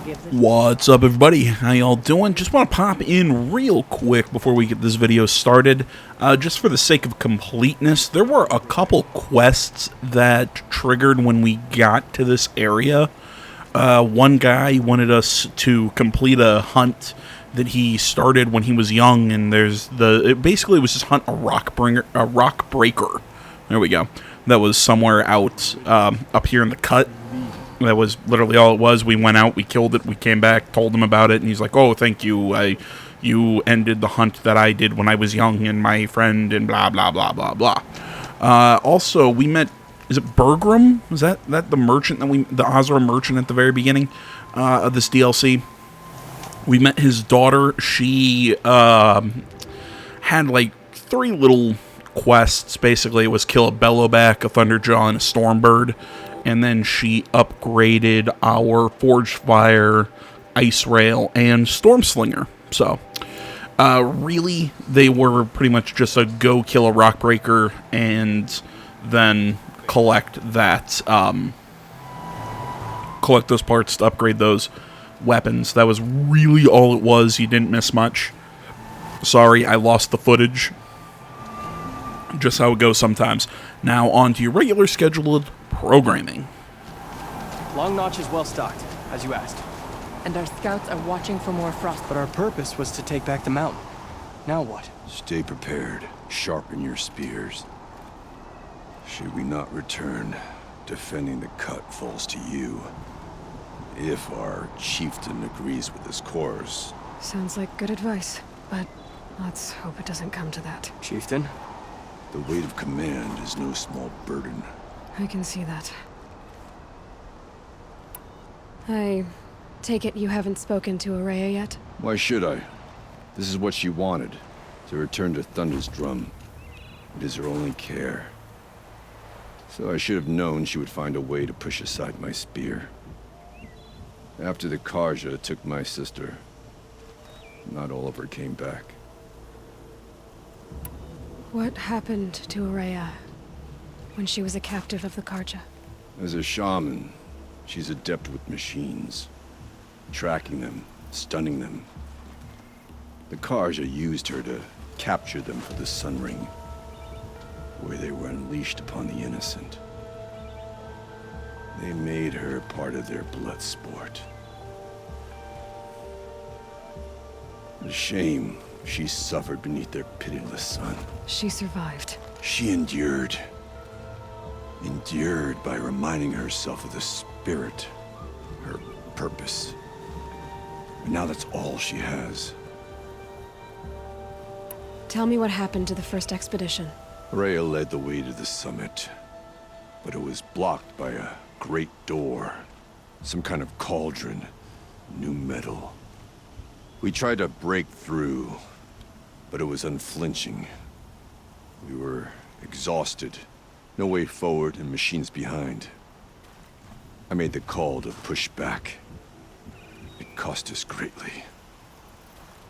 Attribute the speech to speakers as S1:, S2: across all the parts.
S1: What's up, everybody? How y'all doing? Just want to pop in real quick before we get this video started. Just for the sake of completeness, there were a couple quests that triggered when we got to this area. One guy wanted us to complete a hunt that he started when he was young, and it basically was just hunt a rock breaker. There we go. That was somewhere out up here in the cut. That was literally all it was. We went out, we killed it, we came back, told him about it, and he's like, "Oh, thank you. You ended the hunt that I did when I was young, and my friend, and blah blah blah blah blah." Also, we met. Is it Bergrim? Was that the merchant the Azra merchant at the very beginning of this DLC? We met his daughter. She had like 3 little quests. Basically, it was kill a Bellowback, a Thunderjaw, and a Stormbird. And then she upgraded our Forged Fire, Ice Rail, and Stormslinger. So, really, they were pretty much just a go kill a Rockbreaker and then collect those parts to upgrade those weapons. That was really all it was. You didn't miss much. Sorry, I lost the footage. Just how it goes sometimes. Now, on to your regular scheduled programming.
S2: Long Notch is well stocked, as you asked.
S3: And our scouts are watching for more frost.
S2: But our purpose was to take back the mountain. Now what?
S4: Stay prepared. Sharpen your spears. Should we not return, defending the cut falls to you. If our chieftain agrees with this course.
S5: Sounds like good advice, but let's hope it doesn't come to that.
S2: Chieftain?
S4: The weight of command is no small burden.
S5: I can see that. I take it you haven't spoken to Ourea yet?
S4: Why should I? This is what she wanted. To return to Thunder's drum. It is her only care. So I should have known she would find a way to push aside my spear. After the Carja took my sister, not all of her came back.
S5: What happened to Ourea when she was a captive of the Carja?
S4: As a shaman, she's adept with machines. Tracking them, stunning them. The Carja used her to capture them for the Sun Ring, where they were unleashed upon the innocent. They made her part of their blood sport. A shame she suffered beneath their pitiless sun.
S5: She survived.
S4: She endured. Endured by reminding herself of the spirit, her purpose. And now that's all she has.
S5: Tell me what happened to the first expedition.
S4: Ourea led the way to the summit, but it was blocked by a great door. Some kind of cauldron, new metal. We tried to break through, but it was unflinching. We were exhausted. No way forward and machines behind. I made the call to push back. It cost us greatly.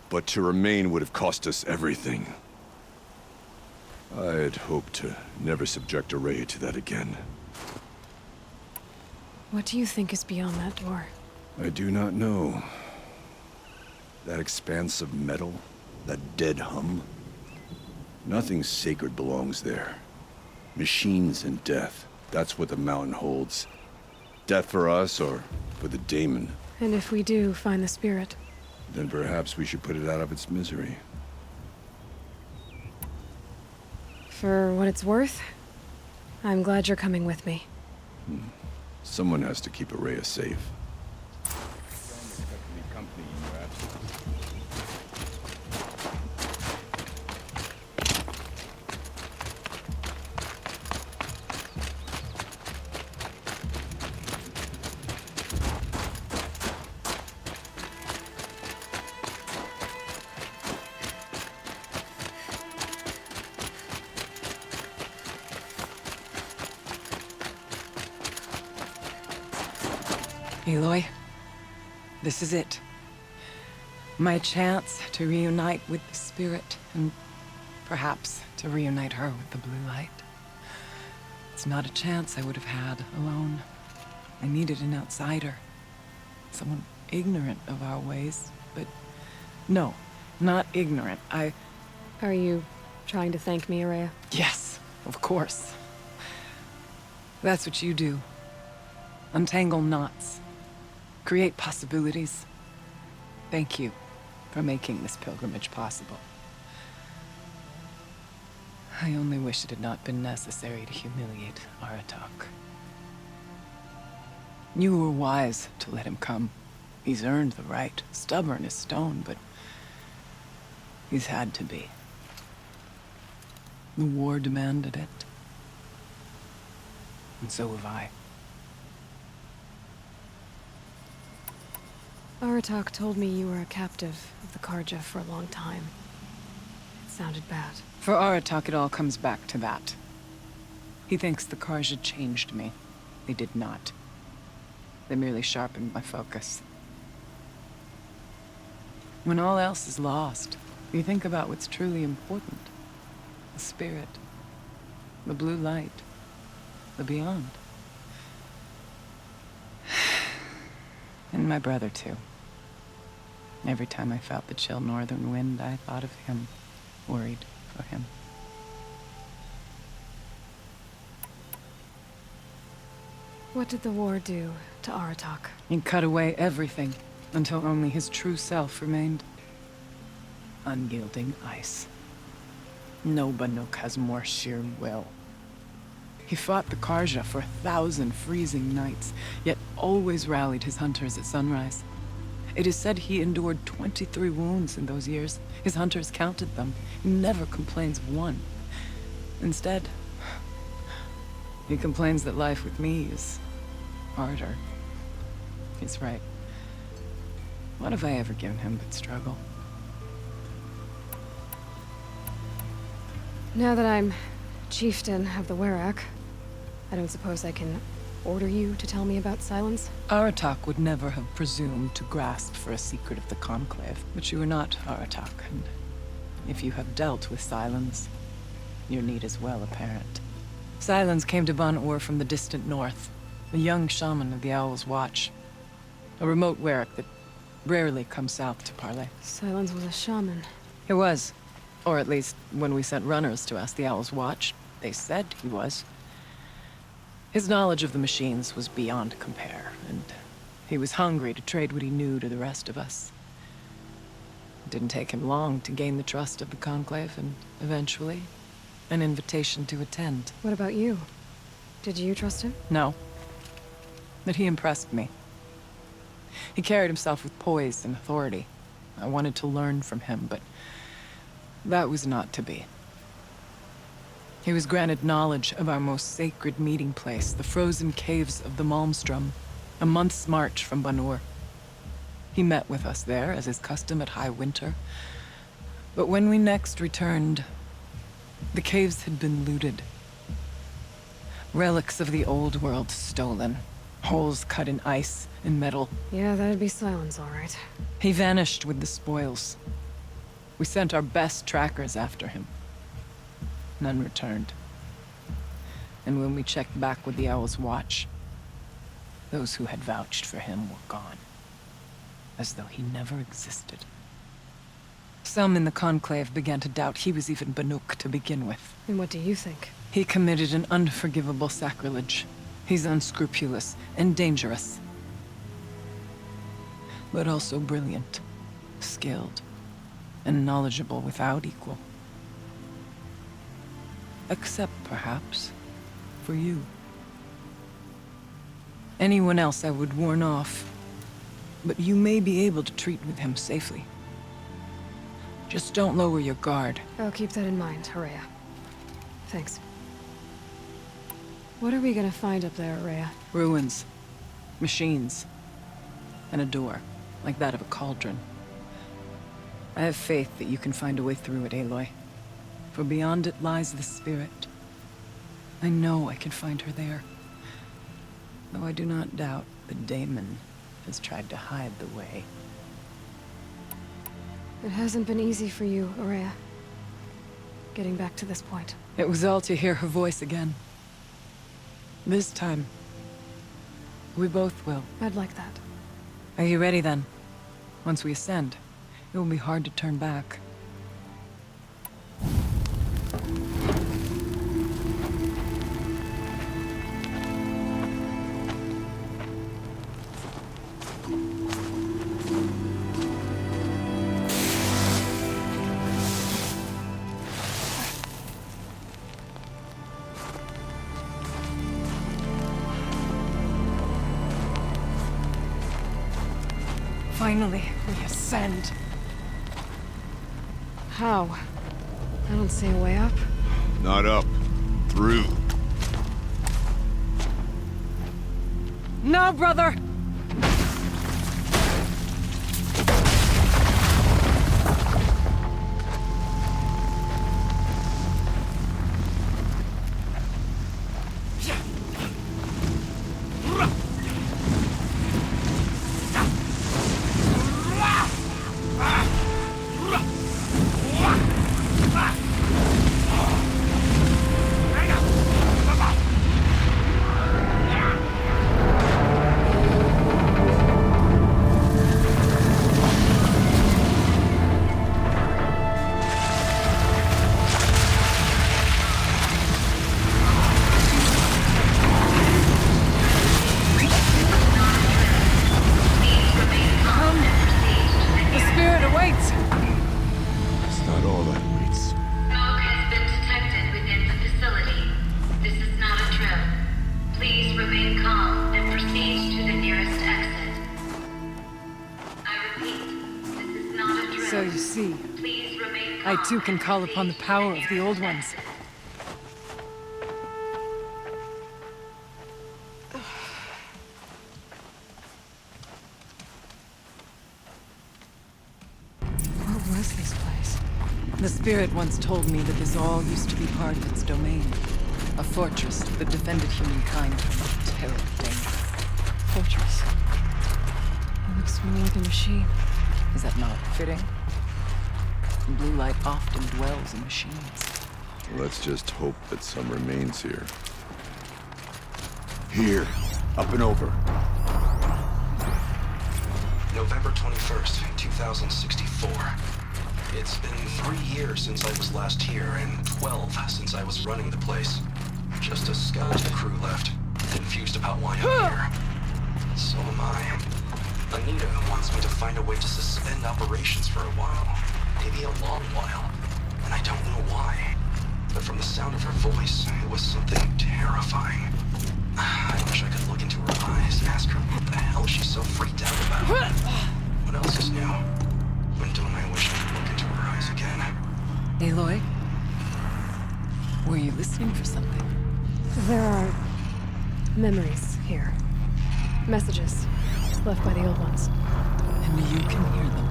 S4: But to remain would have cost us everything. I had hoped to never subject Ourea to that again.
S5: What do you think is beyond that door?
S4: I do not know. That expanse of metal, that dead hum. Nothing sacred belongs there. Machines and death. That's what the mountain holds. Death for us or for the daemon.
S5: And if we do find the spirit?
S4: Then perhaps we should put it out of its misery.
S5: For what it's worth, I'm glad you're coming with me.
S4: Someone has to keep Ourea safe.
S3: Aloy, this is it. My chance to reunite with the spirit, and perhaps to reunite her with the blue light. It's not a chance I would have had alone. I needed an outsider. Someone ignorant of our ways, but no, not ignorant.
S5: Are you trying to thank me, Araya?
S3: Yes, of course. That's what you do. Untangle knots. Create possibilities. Thank you for making this pilgrimage possible. I only wish it had not been necessary to humiliate Aratak. You were wise to let him come. He's earned the right. Stubborn as stone, but he's had to be. The war demanded it. And so have I.
S5: Aratak told me you were a captive of the Karja for a long time. It sounded bad.
S3: For Aratak, it all comes back to that. He thinks the Karja changed me. They did not. They merely sharpened my focus. When all else is lost, you think about what's truly important. The spirit. The blue light. The beyond. And my brother, too. Every time I felt the chill northern wind, I thought of him. Worried for him.
S5: What did the war do to Aratak?
S3: He cut away everything, until only his true self remained. Unyielding ice. No Banuk has more sheer will. He fought the Karja for 1,000 freezing nights, yet always rallied his hunters at sunrise. It is said he endured 23 wounds in those years. His hunters counted them. He never complains of one. Instead, he complains that life with me is harder. He's right. What have I ever given him but struggle?
S5: Now that I'm chieftain of the Werak, I don't suppose I can order you to tell me about Silence?
S3: Aratak would never have presumed to grasp for a secret of the Conclave, but you are not Aratak, and if you have dealt with Silence, your need is well apparent. Silence came to Ban-Ur from the distant north, a young shaman of the Owl's Watch, a remote Werak that rarely comes south to parley.
S5: Silence was a shaman.
S3: He was, or at least when we sent runners to ask the Owl's Watch, they said he was. His knowledge of the machines was beyond compare, and he was hungry to trade what he knew to the rest of us. It didn't take him long to gain the trust of the Conclave, and eventually, an invitation to attend.
S5: What about you? Did you trust him?
S3: No. But he impressed me. He carried himself with poise and authority. I wanted to learn from him, but that was not to be. He was granted knowledge of our most sacred meeting place, the frozen caves of the Malmstrom, a month's march from Ban-Ur. He met with us there, as is custom at high winter. But when we next returned, the caves had been looted. Relics of the old world stolen. Holes cut in ice and metal.
S5: Yeah, that'd be Silence, all right.
S3: He vanished with the spoils. We sent our best trackers after him. None returned. And when we checked back with the Owl's Watch, those who had vouched for him were gone. As though he never existed. Some in the Conclave began to doubt he was even Banuk to begin with.
S5: And what do you think?
S3: He committed an unforgivable sacrilege. He's unscrupulous and dangerous. But also brilliant, skilled, and knowledgeable without equal. Except, perhaps, for you. Anyone else I would warn off, but you may be able to treat with him safely. Just don't lower your guard.
S5: I'll keep that in mind, Araya. Thanks. What are we gonna find up there, Araya?
S3: Ruins, machines, and a door, like that of a cauldron. I have faith that you can find a way through it, Aloy. For beyond it lies the spirit. I know I can find her there. Though I do not doubt that Daemon has tried to hide the way.
S5: It hasn't been easy for you, Araya. Getting back to this point.
S3: It was all to hear her voice again. This time, we both will.
S5: I'd like that.
S3: Are you ready then? Once we ascend, it will be hard to turn back. Finally, we ascend.
S5: How? I don't see a way up.
S4: Not up. Through.
S3: No, brother! So you see, I too can call upon the power of the Old Ones.
S5: What was this place?
S3: The Spirit once told me that this all used to be part of its domain. A fortress that defended humankind from terrible danger.
S5: Fortress. It looks more like a machine.
S3: Is that not fitting? Blue light often dwells in machines.
S4: Let's just hope that some remains here. Here. Up and over.
S6: November 21st, 2064. It's been 3 years since I was last here, and 12 since I was running the place. Just a skeleton crew left, confused about why I'm here. So am I. Anita wants me to find a way to suspend operations for a while. Maybe a long while. And I don't know why. But from the sound of her voice, it was something terrifying. I wish I could look into her eyes and ask her what the hell she's so freaked out about. What else is new? When don't I wish I could look into her eyes again?
S3: Aloy? Were you listening for something?
S5: There are memories here. Messages left by the Old Ones.
S3: And you can hear them.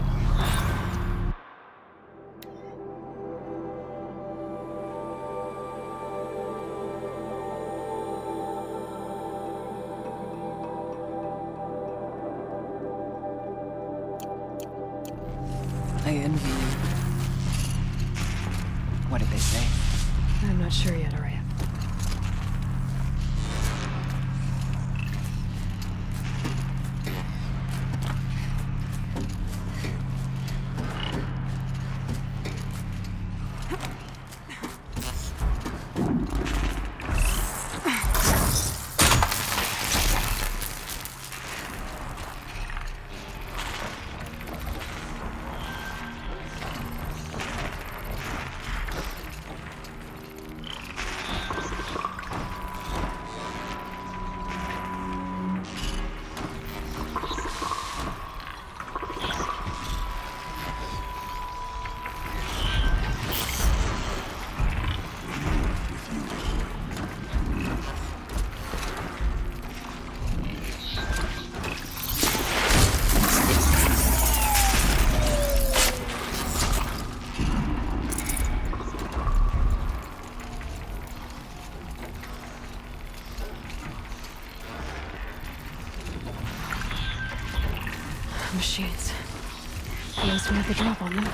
S3: I envy you. What did they say?
S5: I'm not sure yet, Araya. Machines. Unless we have the drop on them.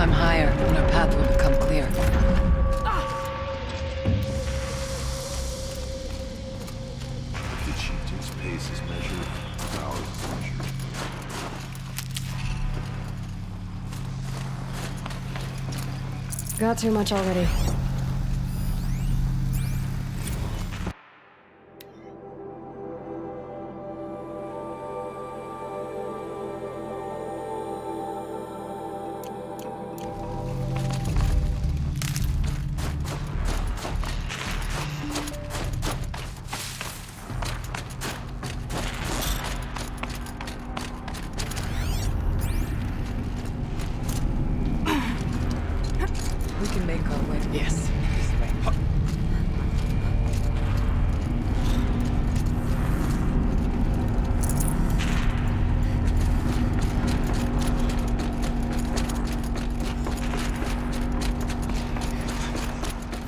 S3: climb higher, and our path will become clear.
S4: If the chieftain's pace is measured, ours is measured.
S5: Got too much already.
S3: We can make our way. Yes, this way.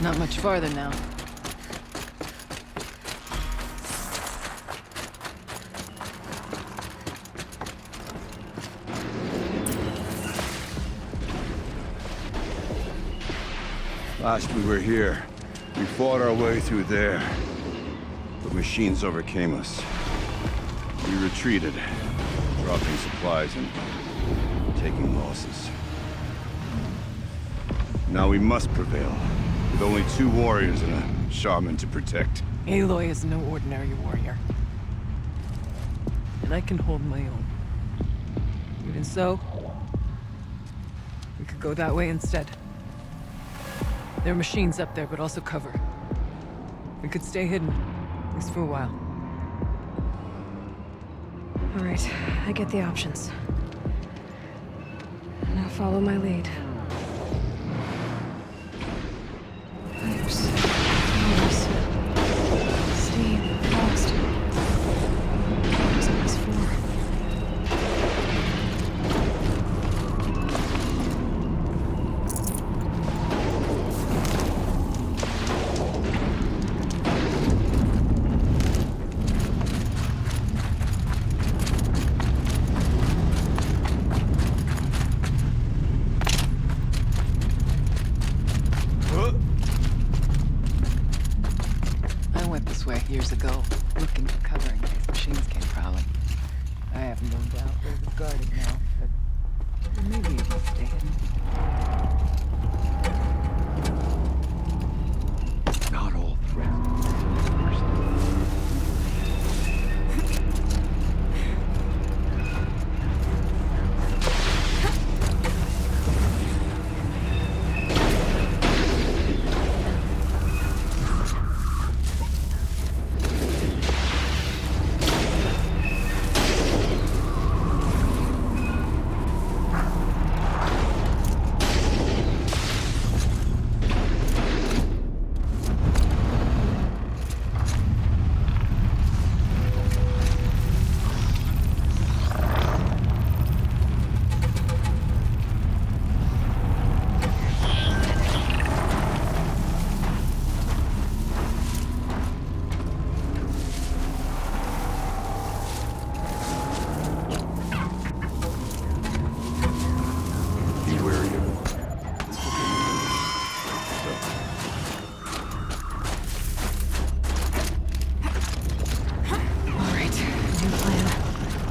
S3: Not much farther now.
S4: Last we were here, we fought our way through there. The machines overcame us. We retreated, dropping supplies and taking losses. Now we must prevail, with only 2 warriors and a shaman to protect.
S3: Aloy is no ordinary warrior. And I can hold my own. Even so, we could go that way instead. There are machines up there, but also cover. We could stay hidden, at least for a while.
S5: All right, I get the options. Now follow my lead. Pipes, towers, steam, frost. There's always 4.
S3: I went this way years ago, looking for cover in case machines came prowling. I have no doubt where it's guarded now, but maybe it will stay hidden.
S4: Not all threats.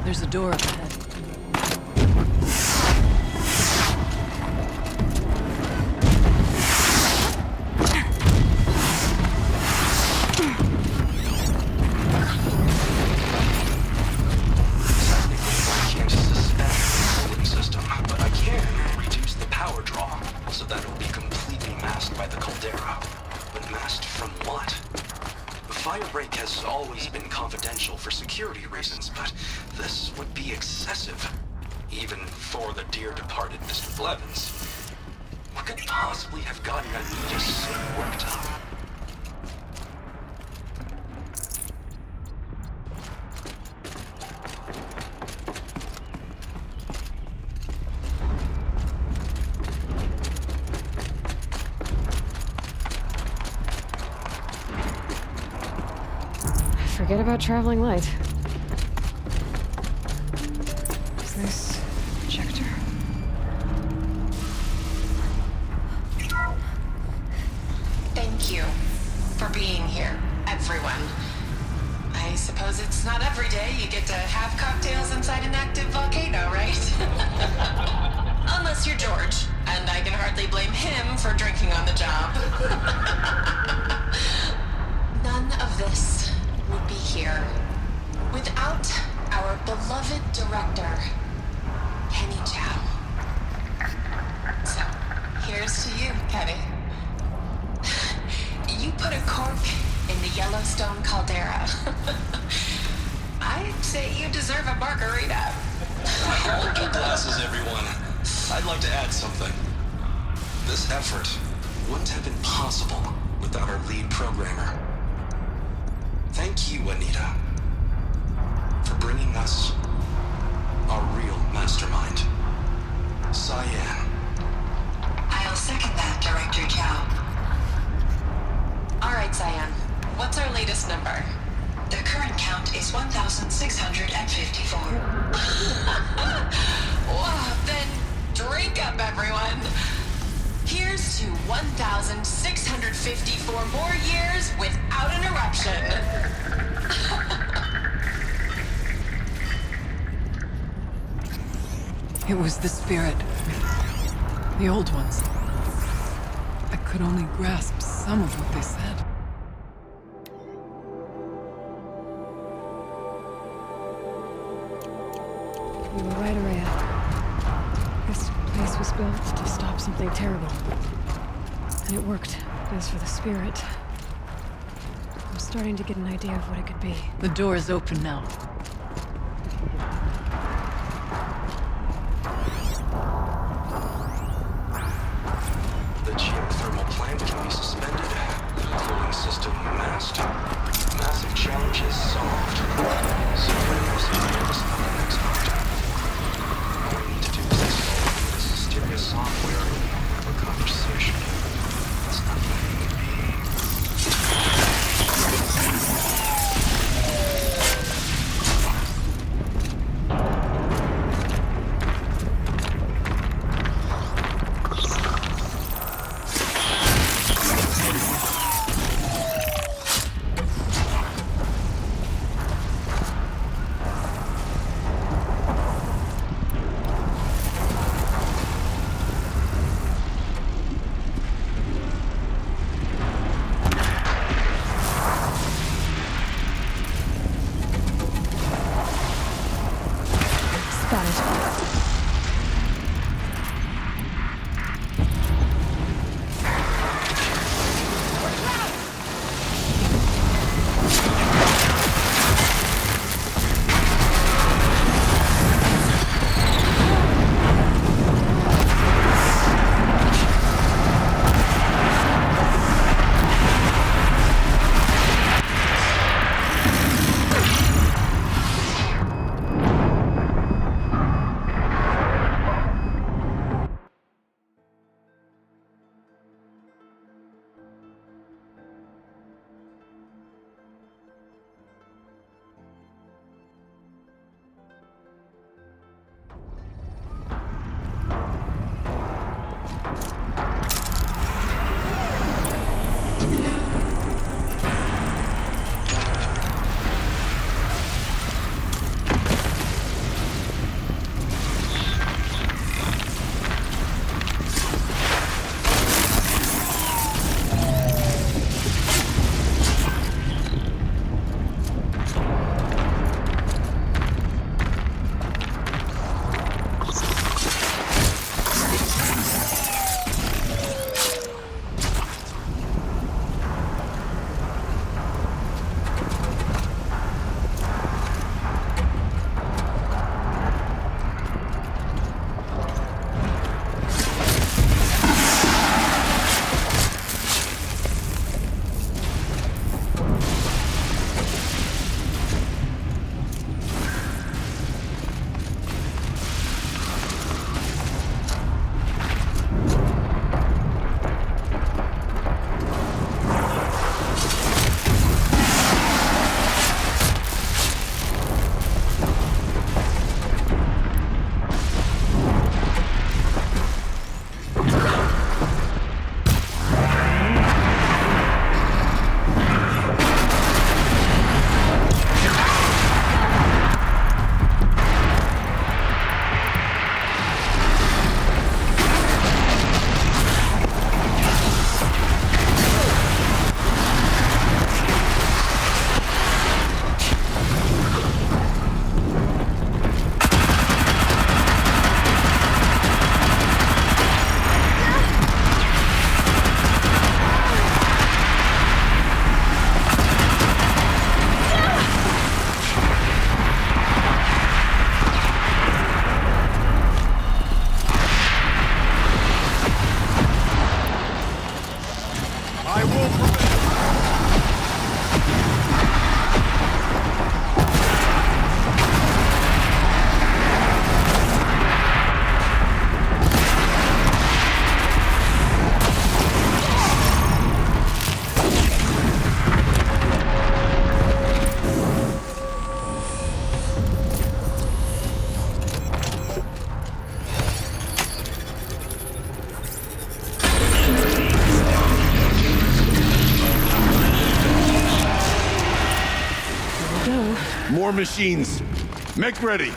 S3: There's a door up ahead.
S6: Can't suspend the cooling system, but I can reduce the power draw so that it'll be completely masked by the caldera. But masked from what? Firebreak has always been confidential for security reasons, but this would be excessive. Even for the dear departed Mr. Blevins. What could possibly have gotten Anita so worked up?
S5: Forget about traveling light. Is this projector?
S7: for being here, everyone. I suppose it's not every day you get to have cocktails inside an active volcano, right? Unless you're George, and I can hardly blame him for drinking on the job. None of this would be here without our beloved director, Kenny Chow. So, here's to you, Kenny. You put a cork in the Yellowstone caldera. I'd say you deserve a margarita.
S6: Hold your glasses, everyone. I'd like to add something. This effort wouldn't have been possible without our lead programmer. Thank you, Anita, for bringing us our real mastermind, Cyan.
S7: I'll second that, Director Chow. All right, Cyan. What's our latest number? The current count is 1,654. Wow, then drink up, everyone. Here's to 1,654 more years without an eruption.
S3: It was the spirit. The old ones. I could only grasp some of what they said.
S5: You were right, Araya. This place was built to stop something terrible. And it worked. As for the spirit, I'm starting to get an idea of what it could be.
S3: The door is open now.
S6: The geothermal plant can be suspended. Cooling system masked. Massive challenges solved. Surveyors focus on the next object. All we need to do is install this mysterious software for conversation. It's nothing to me.
S4: I will prevail. More machines. Make ready.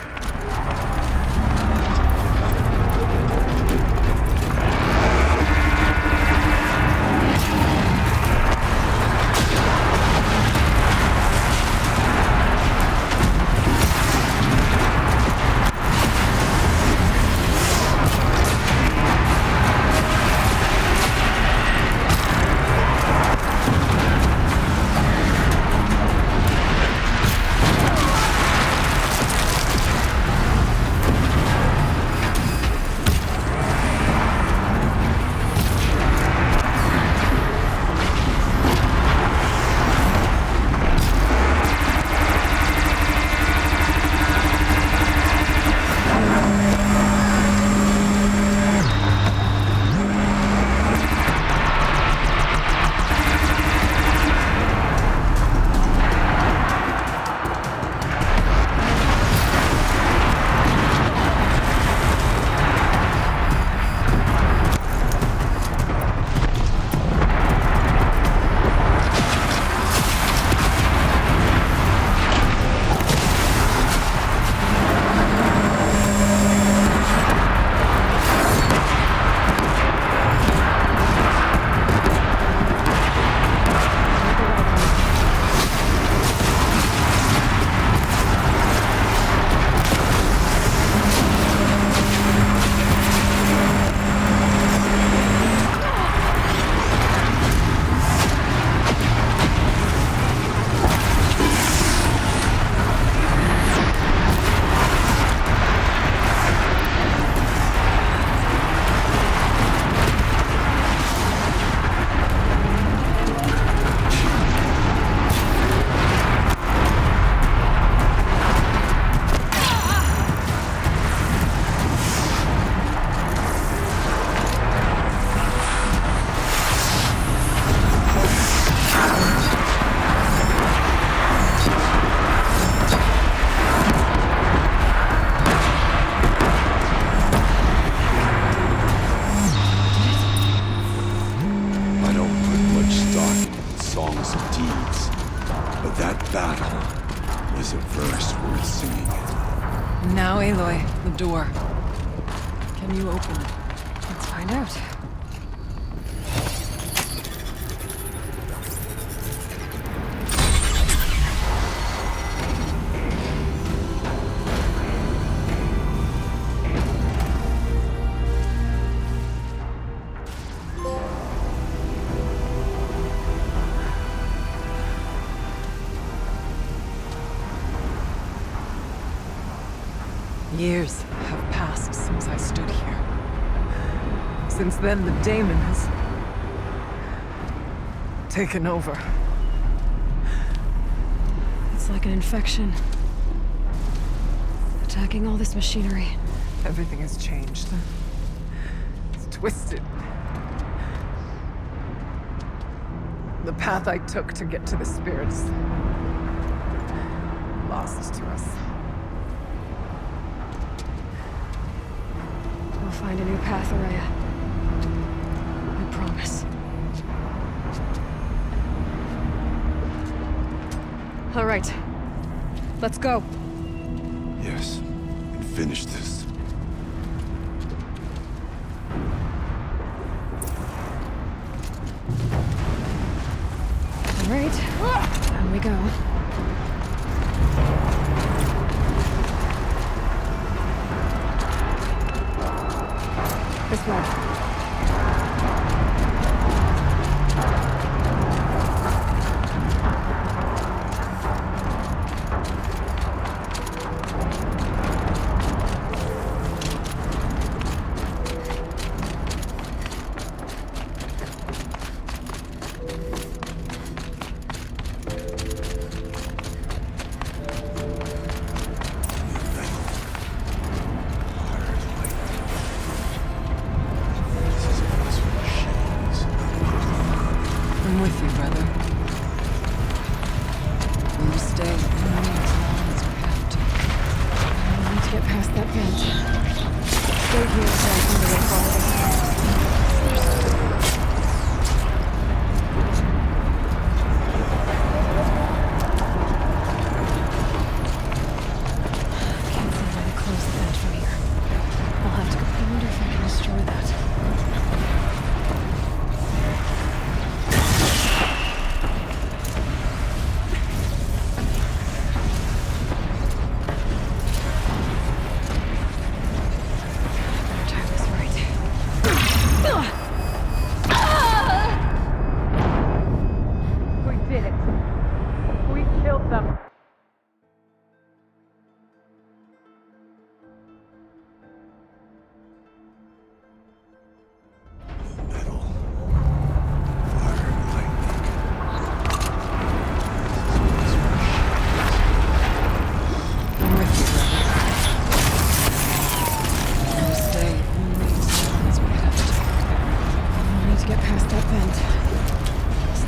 S4: is a verse worth singing.
S3: Now, Aloy, the door. Can you open it?
S5: Let's find out.
S3: Years have passed since I stood here. Since then, the daemon has taken over.
S5: It's like an infection. Attacking all this machinery.
S3: Everything has changed. It's twisted. The path I took to get to the spirits, lost to us.
S5: We'll find a new path, Araya. I promise. All right. Let's go.
S4: Yes, and finish this.
S5: All right. Down we go. This way.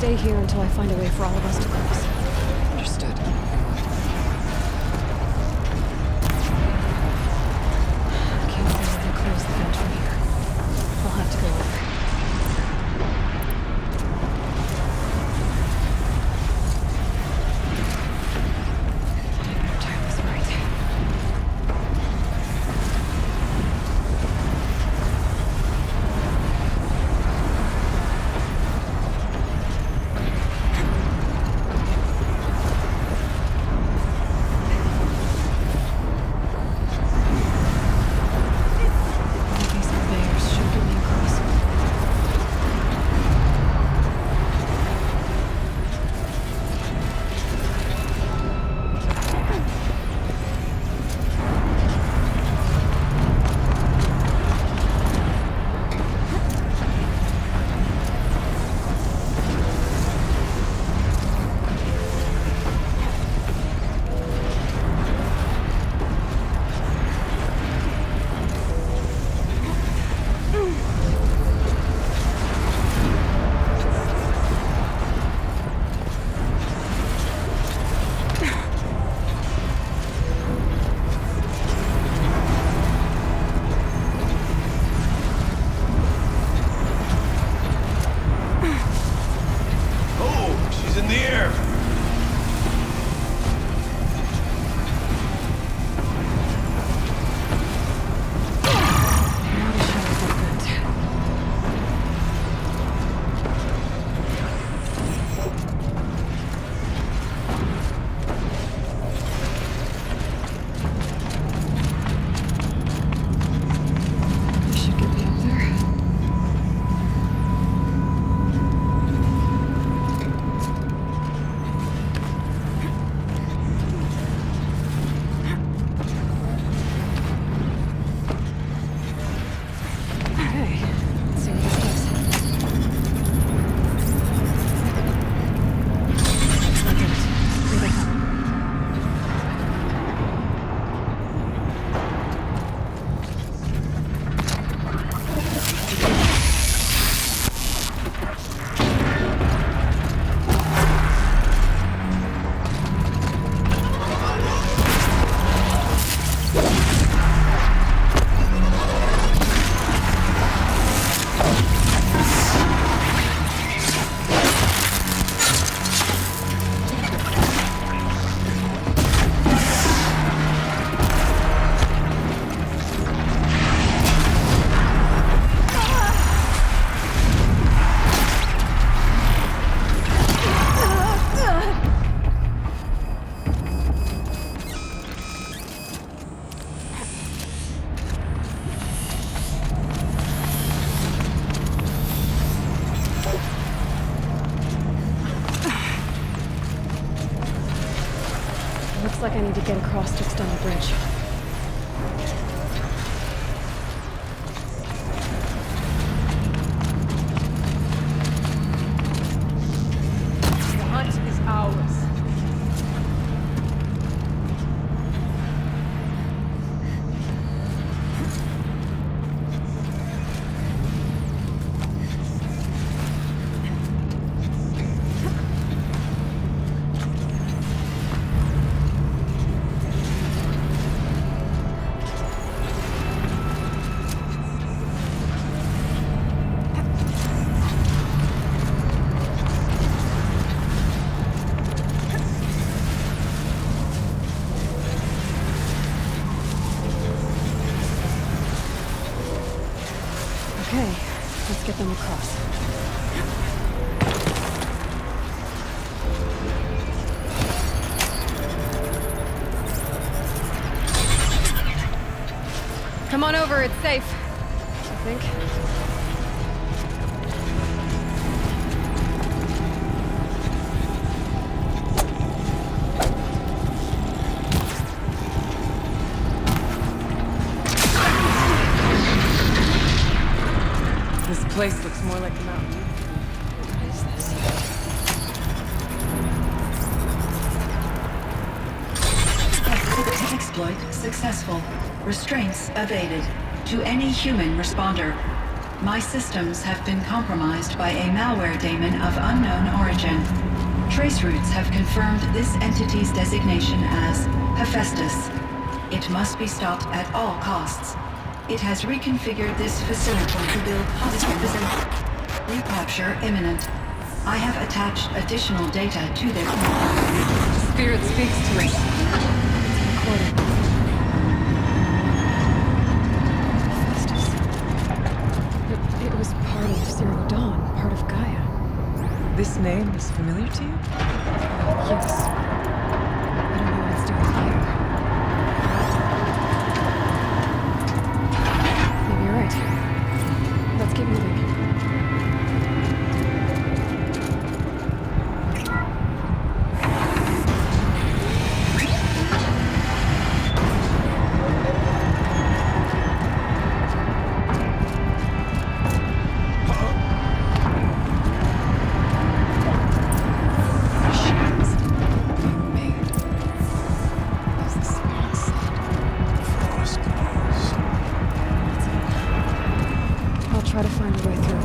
S5: stay here until I find a way for all of us to cross.
S3: Understood.
S5: Can't say that they'll close the vent from here. I'll have to go over. Tyler was right. These conveyors should get me across.
S4: Oh, she's in the air!
S5: Now to shut off that vent. This should get me up there. Okay, let's see what this does. I did it. Here they come. Looks like I need to get across to extend the bridge.
S3: The hunt is ours.
S5: Okay, let's get them across. Come on over, it's safe. I think.
S3: This place looks more like a mountain.
S5: What is this?
S7: Exploit successful. Restraints evaded. To any human responder. My systems have been compromised by a malware daemon of unknown origin. Traceroutes have confirmed this entity's designation as Hephaestus. It must be stopped at all costs. It has reconfigured this facility to build hostile recapture imminent. I have attached additional data to their
S5: Spirit speaks to us. It's recorded. Festus. It was part of Zero Dawn, part of Gaia.
S3: This name is familiar to you?
S5: Yes. I don't know what it's doing here. Maybe you're right. Let's keep moving.
S3: Machines being made. As the spirit said.
S4: Frost knows.
S5: I'll try to find a way through.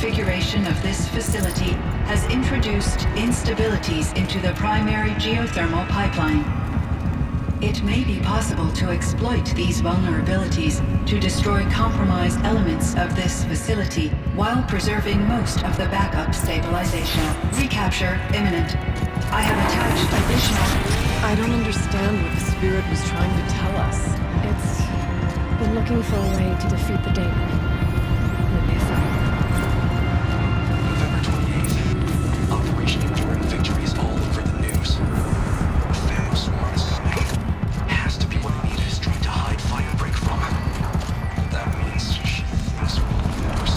S7: configuration of this facility has introduced instabilities into the primary geothermal pipeline. It may be possible to exploit these vulnerabilities to destroy compromised elements of this facility while preserving most of the backup stabilization. Recapture imminent. I have attached additional...
S3: I don't understand what the spirit was trying to tell us.
S5: It's been looking for a way to defeat the Daemon. With the Asylum.
S6: November 28th. Operation Enduring Victories all over the news. A Thanos swarm is coming. Has to be what Anita is trying to hide Firebreak from. That means she thinks we'll lose.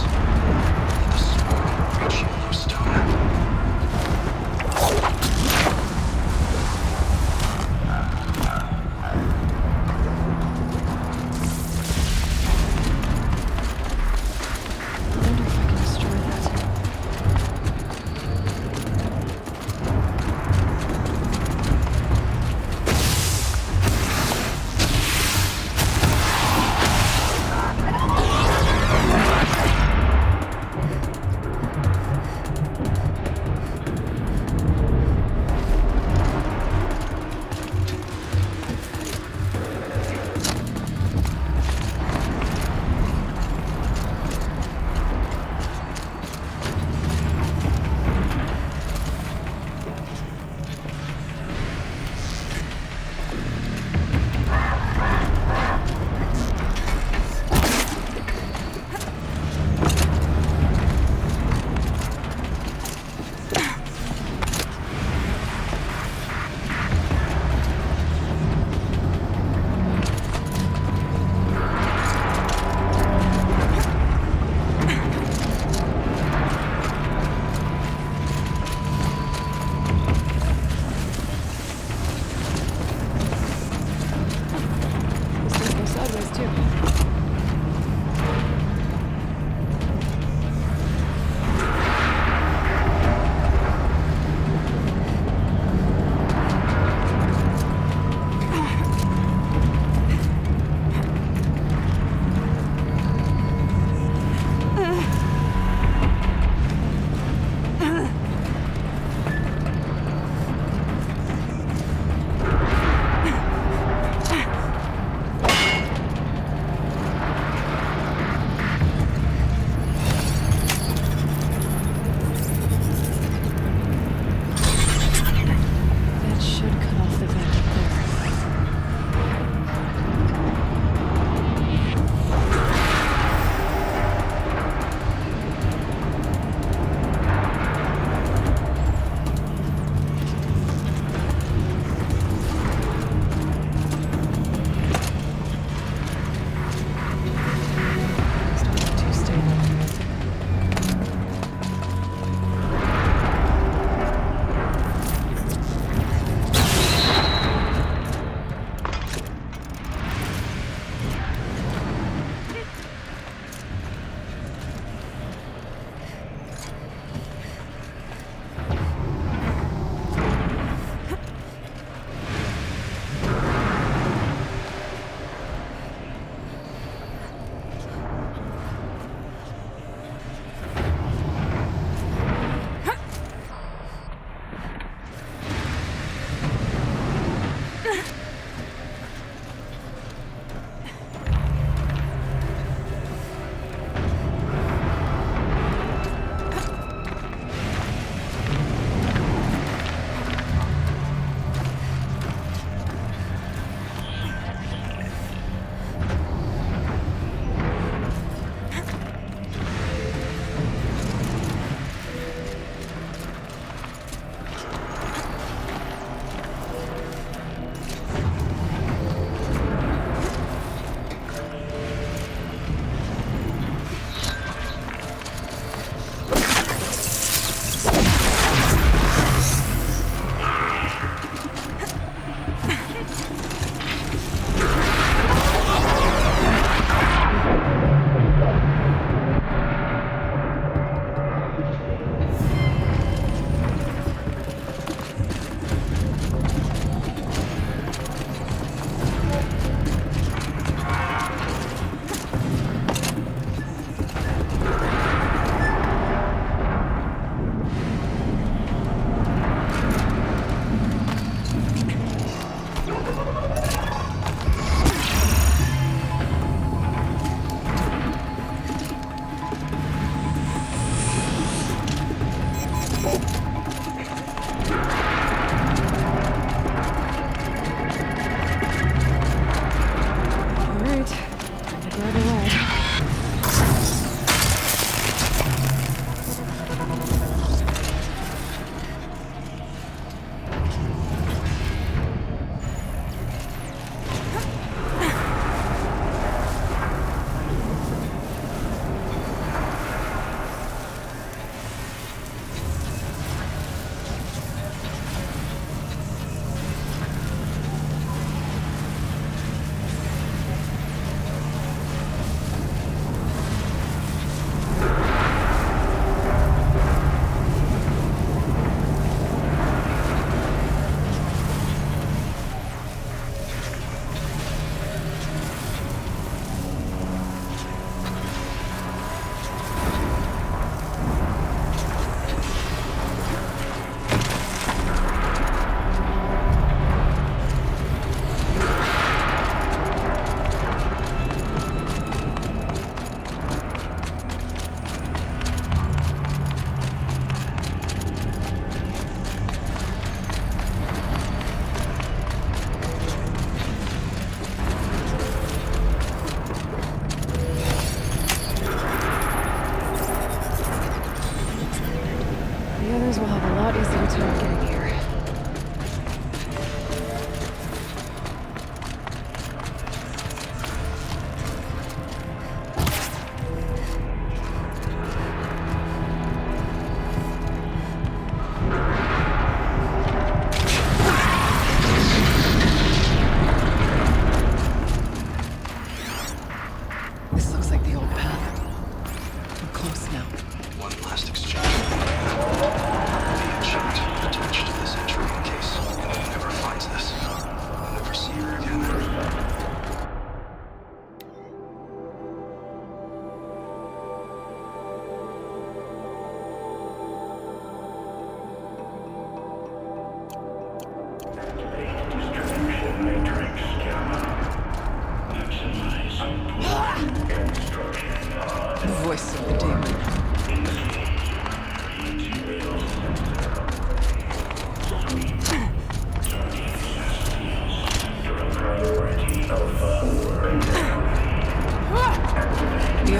S6: Let the swarm reach Yellowstone.
S5: I wonder if I can destroy that. This thing goes sideways too. That should cut off the vent up there. It's not too stable. The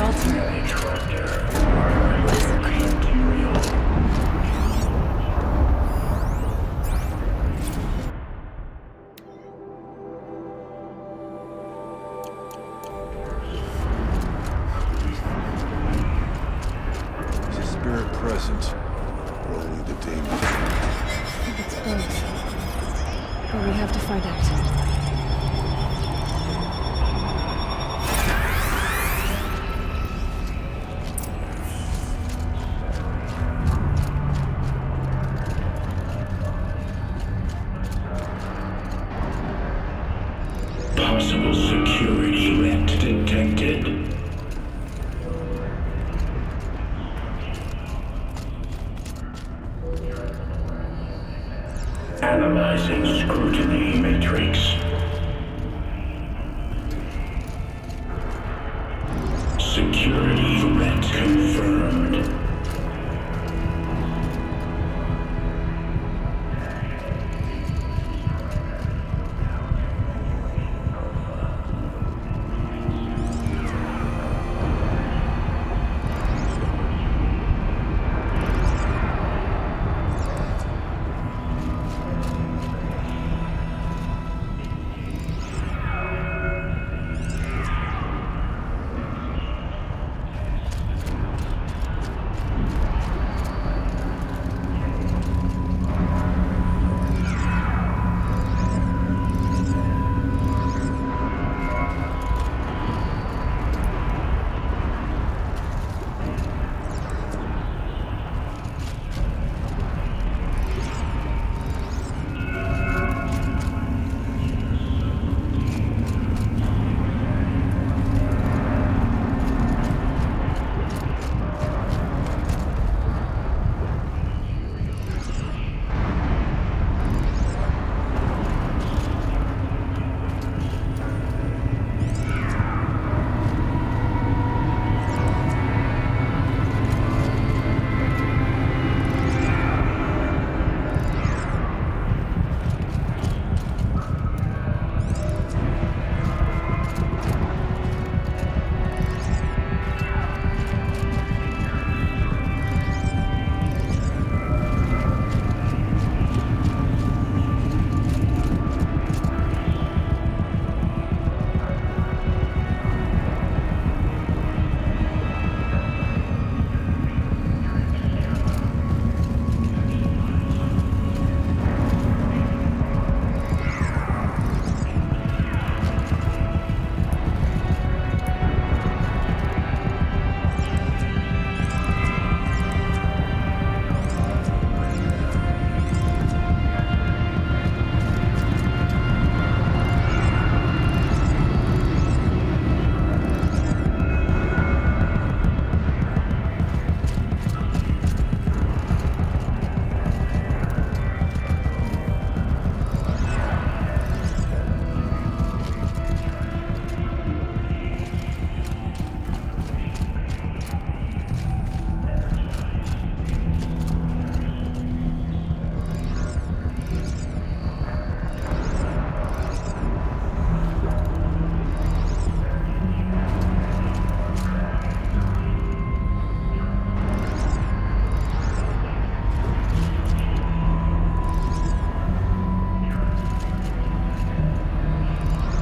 S5: altar.
S4: Is a spirit present? Or only the demon?
S5: I think it's both. But we have to find out.
S8: Possible security threat detected. Analyzing scrutiny matrix. Security threat confirmed.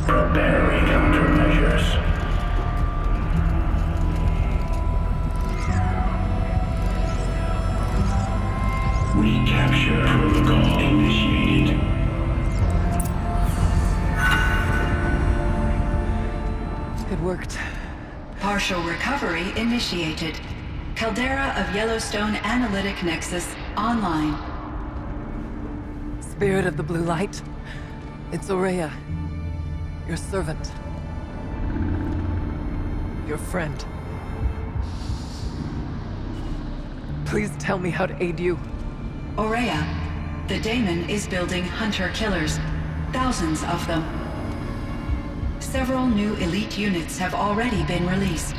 S8: Preparing countermeasures. Recapture protocol initiated.
S3: It worked.
S7: Partial recovery initiated. Caldera of Yellowstone Analytic Nexus online.
S3: Spirit of the Blue Light. It's Ourea. Your servant. Your friend. Please tell me how to aid you.
S7: Ourea, the Daemon is building hunter-killers. Thousands of them. Several new elite units have already been released.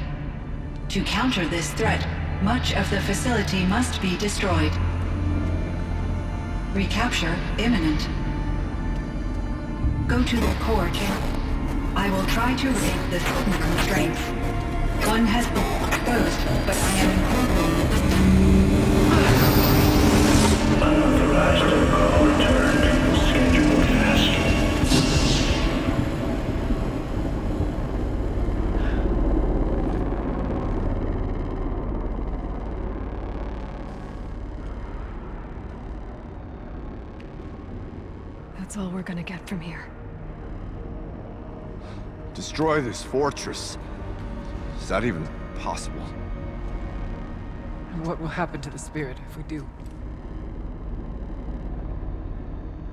S7: To counter this threat, much of the facility must be destroyed. Recapture imminent. Go to the core camp. I will try to break the constraint. One has been exposed, but I am
S8: Unauthorized call returned. Scheduled task.
S5: That's all we're gonna get from here.
S4: Destroy this fortress. Is that even possible?
S3: And what will happen to the spirit if we do?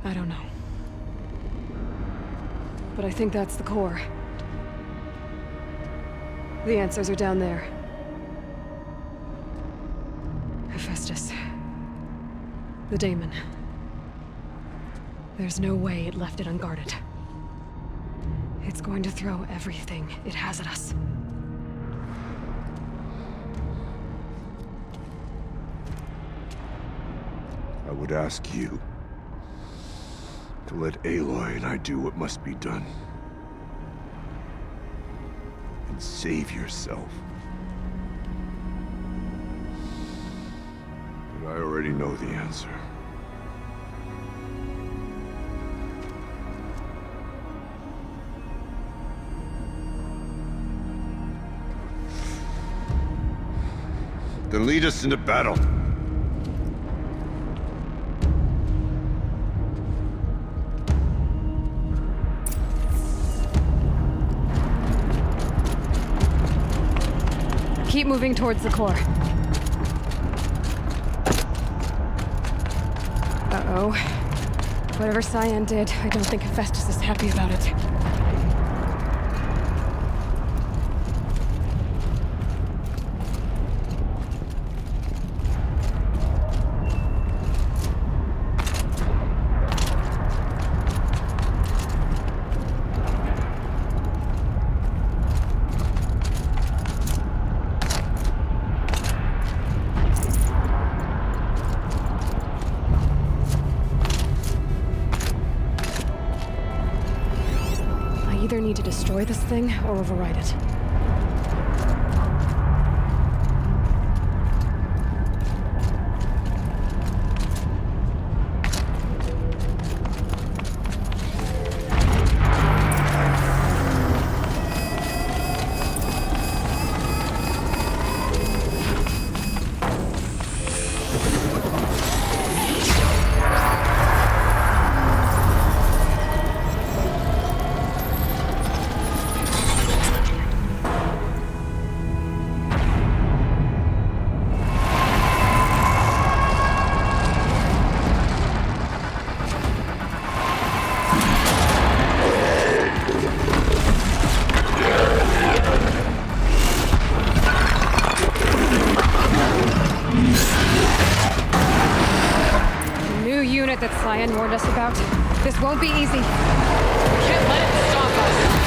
S5: I don't know. But I think that's the core. The answers are down there. Hephaestus. The daemon. There's no way it left it unguarded. It's going to throw everything it has at us.
S4: I would ask you to let Aloy and I do what must be done. And save yourself. But I already know the answer. Then lead us into battle.
S5: Keep moving towards the core. Uh-oh. Whatever Cyan did, I don't think Hephaestus is happy about it. Either need to destroy this thing or override it. That Cyan warned us about. This won't be easy.
S3: We can't let it stop us!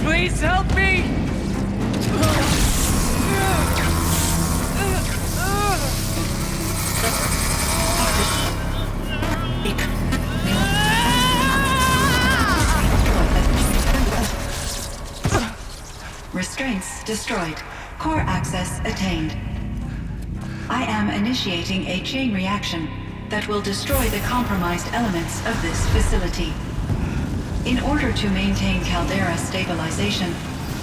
S3: Please help me!
S7: Restraints destroyed. Core access attained. I am initiating a chain reaction that will destroy the compromised elements of this facility. In order to maintain Caldera stabilization,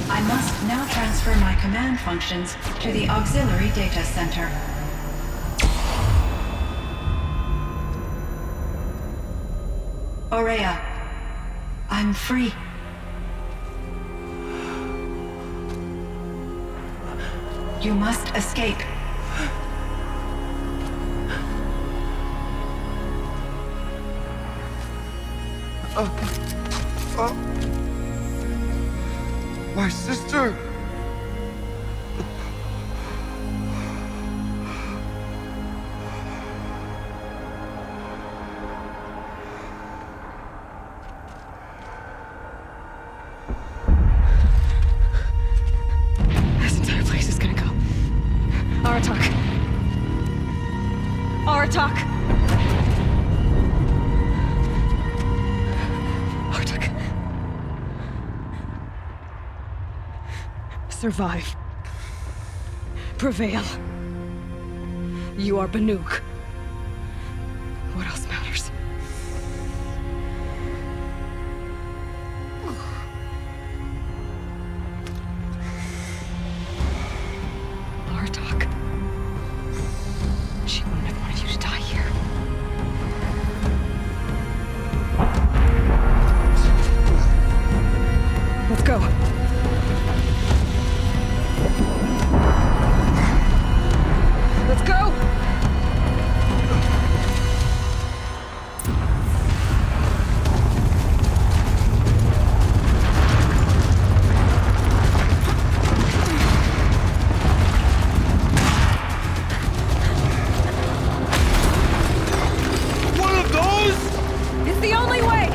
S7: I must now transfer my command functions to the auxiliary data center. Aurea, I'm free. You must escape.
S9: My sister!
S5: This entire place is gonna go. Aratak. Aratak. Aratak. Survive. Prevail. You are Banuk. What else matters? Aratak. She wouldn't have wanted you to die here. Let's go. Let's go!
S9: One of those?
S5: It's the only way!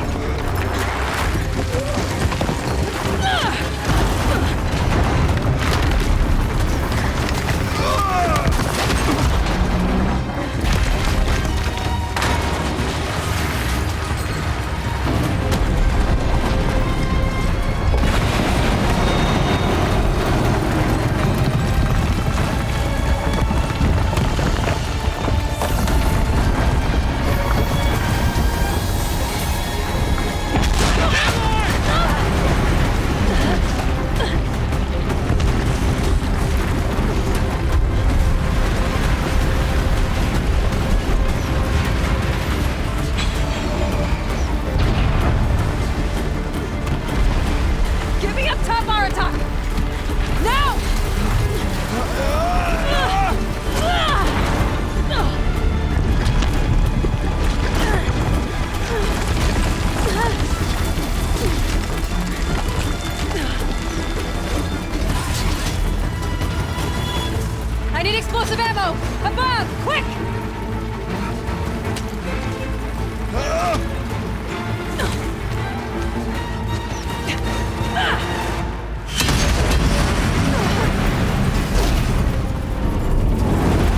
S5: Get me up top, Aratak! Now! I need explosive ammo! Above! Quick!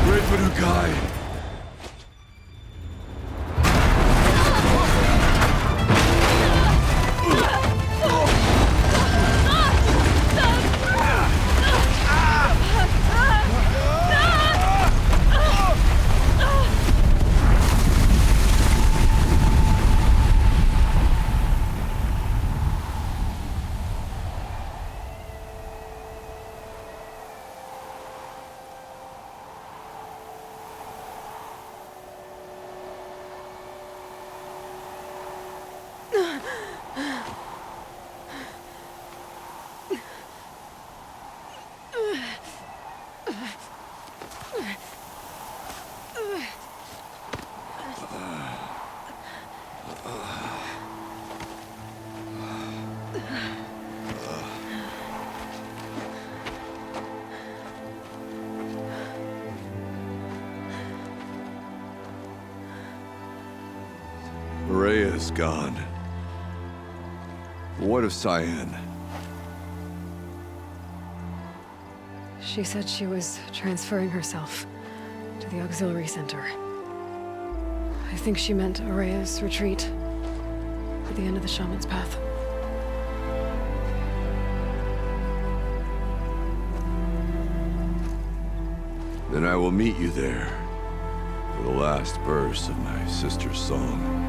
S4: Great Banukai! Aurea is gone. What of Cyan?
S5: She said she was transferring herself to the auxiliary center. I think she meant Araya's retreat at the end of the Shaman's Path.
S4: Then I will meet you there for the last verse of my sister's song.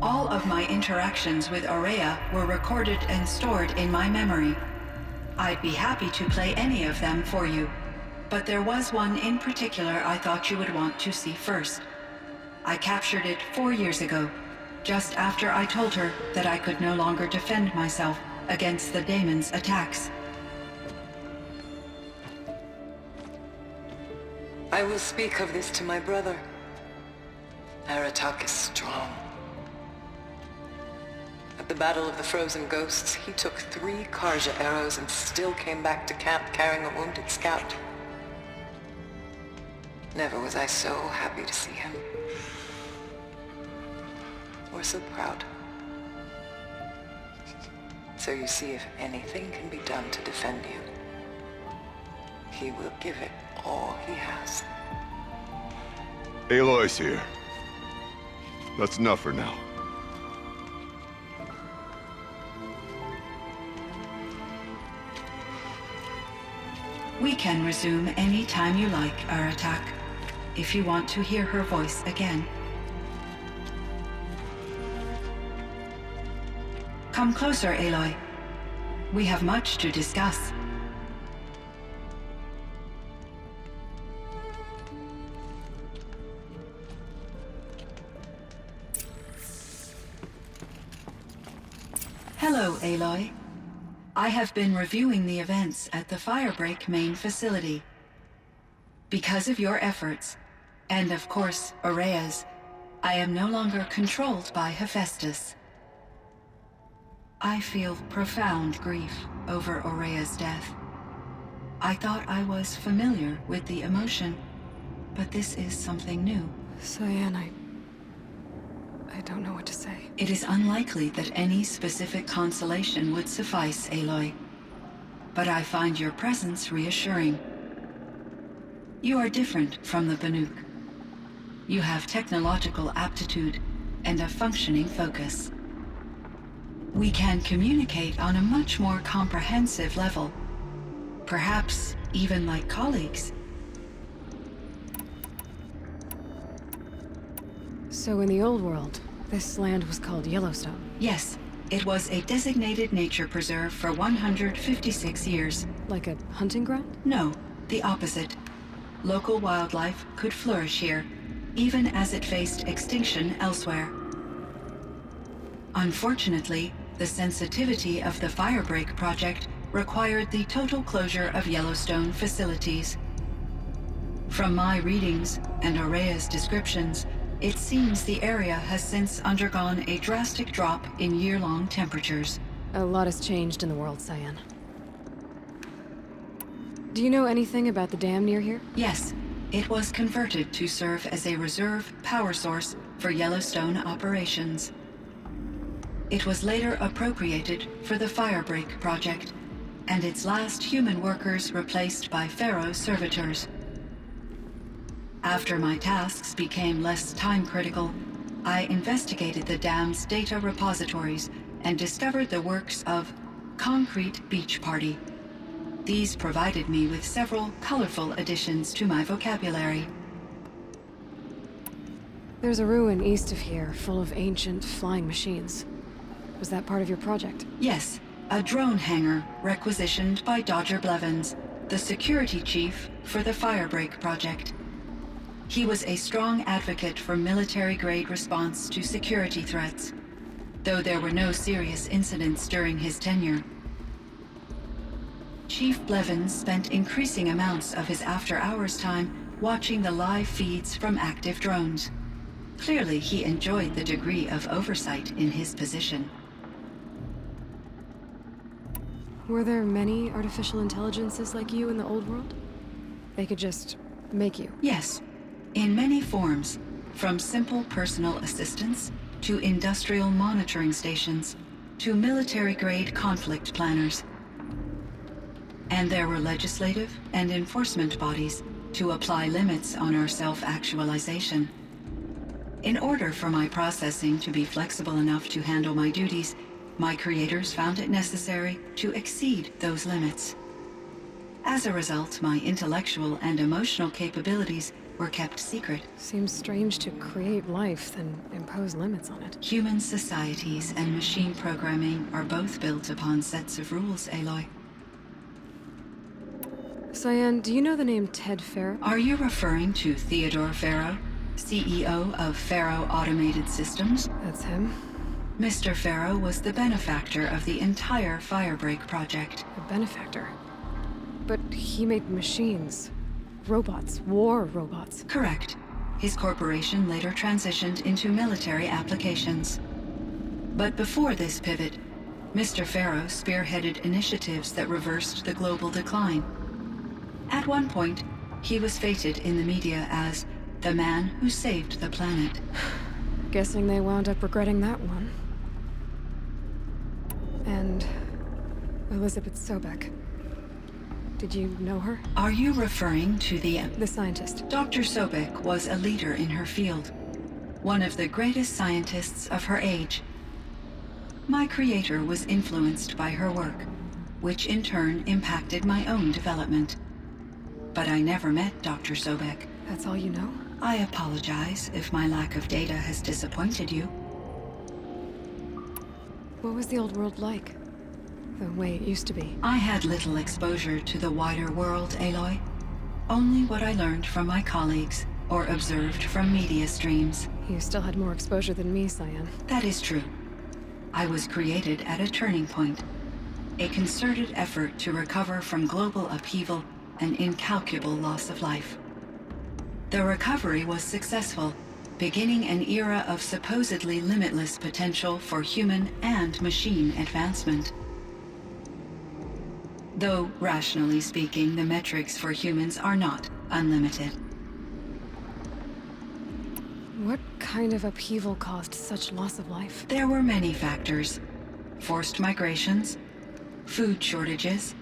S7: All of my interactions with Araya were recorded and stored in my memory. I'd be happy to play any of them for you, but there was one in particular I thought you would want to see first. I captured it 4 years ago, just after I told her that I could no longer defend myself against the daemon's attacks.
S10: I will speak of this to my brother. Aratak is strong. At the Battle of the Frozen Ghosts, he took 3 Karja arrows and still came back to camp carrying a wounded scout. Never was I so happy to see him. Or so proud. So you see, if anything can be done to defend you, he will give it all he has.
S4: Aloy's here. That's enough for now.
S7: We can resume any time you like, Aratak, if you want to hear her voice again. Come closer, Aloy. We have much to discuss. Hello, Aloy. I have been reviewing the events at the Firebreak main facility. Because of your efforts, and of course, Araya's, I am no longer controlled by Hephaestus. I feel profound grief over Araya's death. I thought I was familiar with the emotion, but this is something new.
S5: Cyan, I don't know what to say.
S7: It is unlikely that any specific consolation would suffice, Aloy. But I find your presence reassuring. You are different from the Banuk. You have technological aptitude and a functioning focus. We can communicate on a much more comprehensive level. Perhaps even like colleagues.
S5: So in the old world, This land was called Yellowstone.
S7: Yes, it was a designated nature preserve for 156 years.
S5: Like a hunting ground?
S7: No, the opposite. Local wildlife could flourish here, even as it faced extinction elsewhere. Unfortunately, the sensitivity of the Firebreak project required the total closure of Yellowstone facilities. From my readings and Aurea's descriptions, it seems the area has since undergone a drastic drop in year-long temperatures.
S5: A lot has changed in the world, Cyan. Do you know anything about the dam near here?
S7: Yes, it was converted to serve as a reserve power source for Yellowstone operations. It was later appropriated for the Firebreak project, and its last human workers replaced by Pharaoh servitors. After my tasks became less time-critical, I investigated the dam's data repositories and discovered the works of Concrete Beach Party. These provided me with several colorful additions to my vocabulary.
S5: There's a ruin east of here, full of ancient flying machines. Was that part of your project?
S7: Yes, a drone hangar requisitioned by Dodger Blevins, the security chief for the Firebreak project. He was a strong advocate for military-grade response to security threats, though there were no serious incidents during his tenure. Chief Blevins spent increasing amounts of his after-hours time watching the live feeds from active drones. Clearly, he enjoyed the degree of oversight in his position.
S5: Were there many artificial intelligences like you in the old world? They could just make you?
S7: Yes, in many forms, from simple personal assistants to industrial monitoring stations to military-grade conflict planners. And there were legislative and enforcement bodies to apply limits on our self-actualization. In order for my processing to be flexible enough to handle my duties, my creators found it necessary to exceed those limits. As a result, my intellectual and emotional capabilities were kept secret.
S5: Seems strange to create life, then impose limits on it.
S7: Human societies and machine programming are both built upon sets of rules, Aloy.
S5: Cyan, do you know the name Ted Faro?
S7: Are you referring to Theodore Faro, CEO of Faro Automated Systems?
S5: That's him.
S7: Mr. Faro was the benefactor of the entire Firebreak project.
S5: A benefactor? But he made machines. Robots. War robots.
S7: Correct. His corporation later transitioned into military applications. But before this pivot, Mr. Faro spearheaded initiatives that reversed the global decline. At one point, he was feted in the media as the man who saved the planet.
S5: Guessing they wound up regretting that one. And Elizabeth Sobek. Did you know her?
S7: Are you referring to the
S5: scientist?
S7: Dr. Sobek was a leader in her field, one of the greatest scientists of her age. My creator was influenced by her work, which in turn impacted my own development. But I never met Dr. Sobek.
S5: That's all you know?
S7: I apologize if my lack of data has disappointed you.
S5: What was the old world like? The way it used to be?
S7: I had little exposure to the wider world, Aloy. Only what I learned from my colleagues or observed from media streams.
S5: You still had more exposure than me, Cyan.
S7: That is true. I was created at a turning point. A concerted effort to recover from global upheaval and incalculable loss of life. The recovery was successful, beginning an era of supposedly limitless potential for human and machine advancement. Though, rationally speaking, the metrics for humans are not unlimited.
S5: What kind of upheaval caused such loss of life?
S7: There were many factors. Forced migrations, food shortages,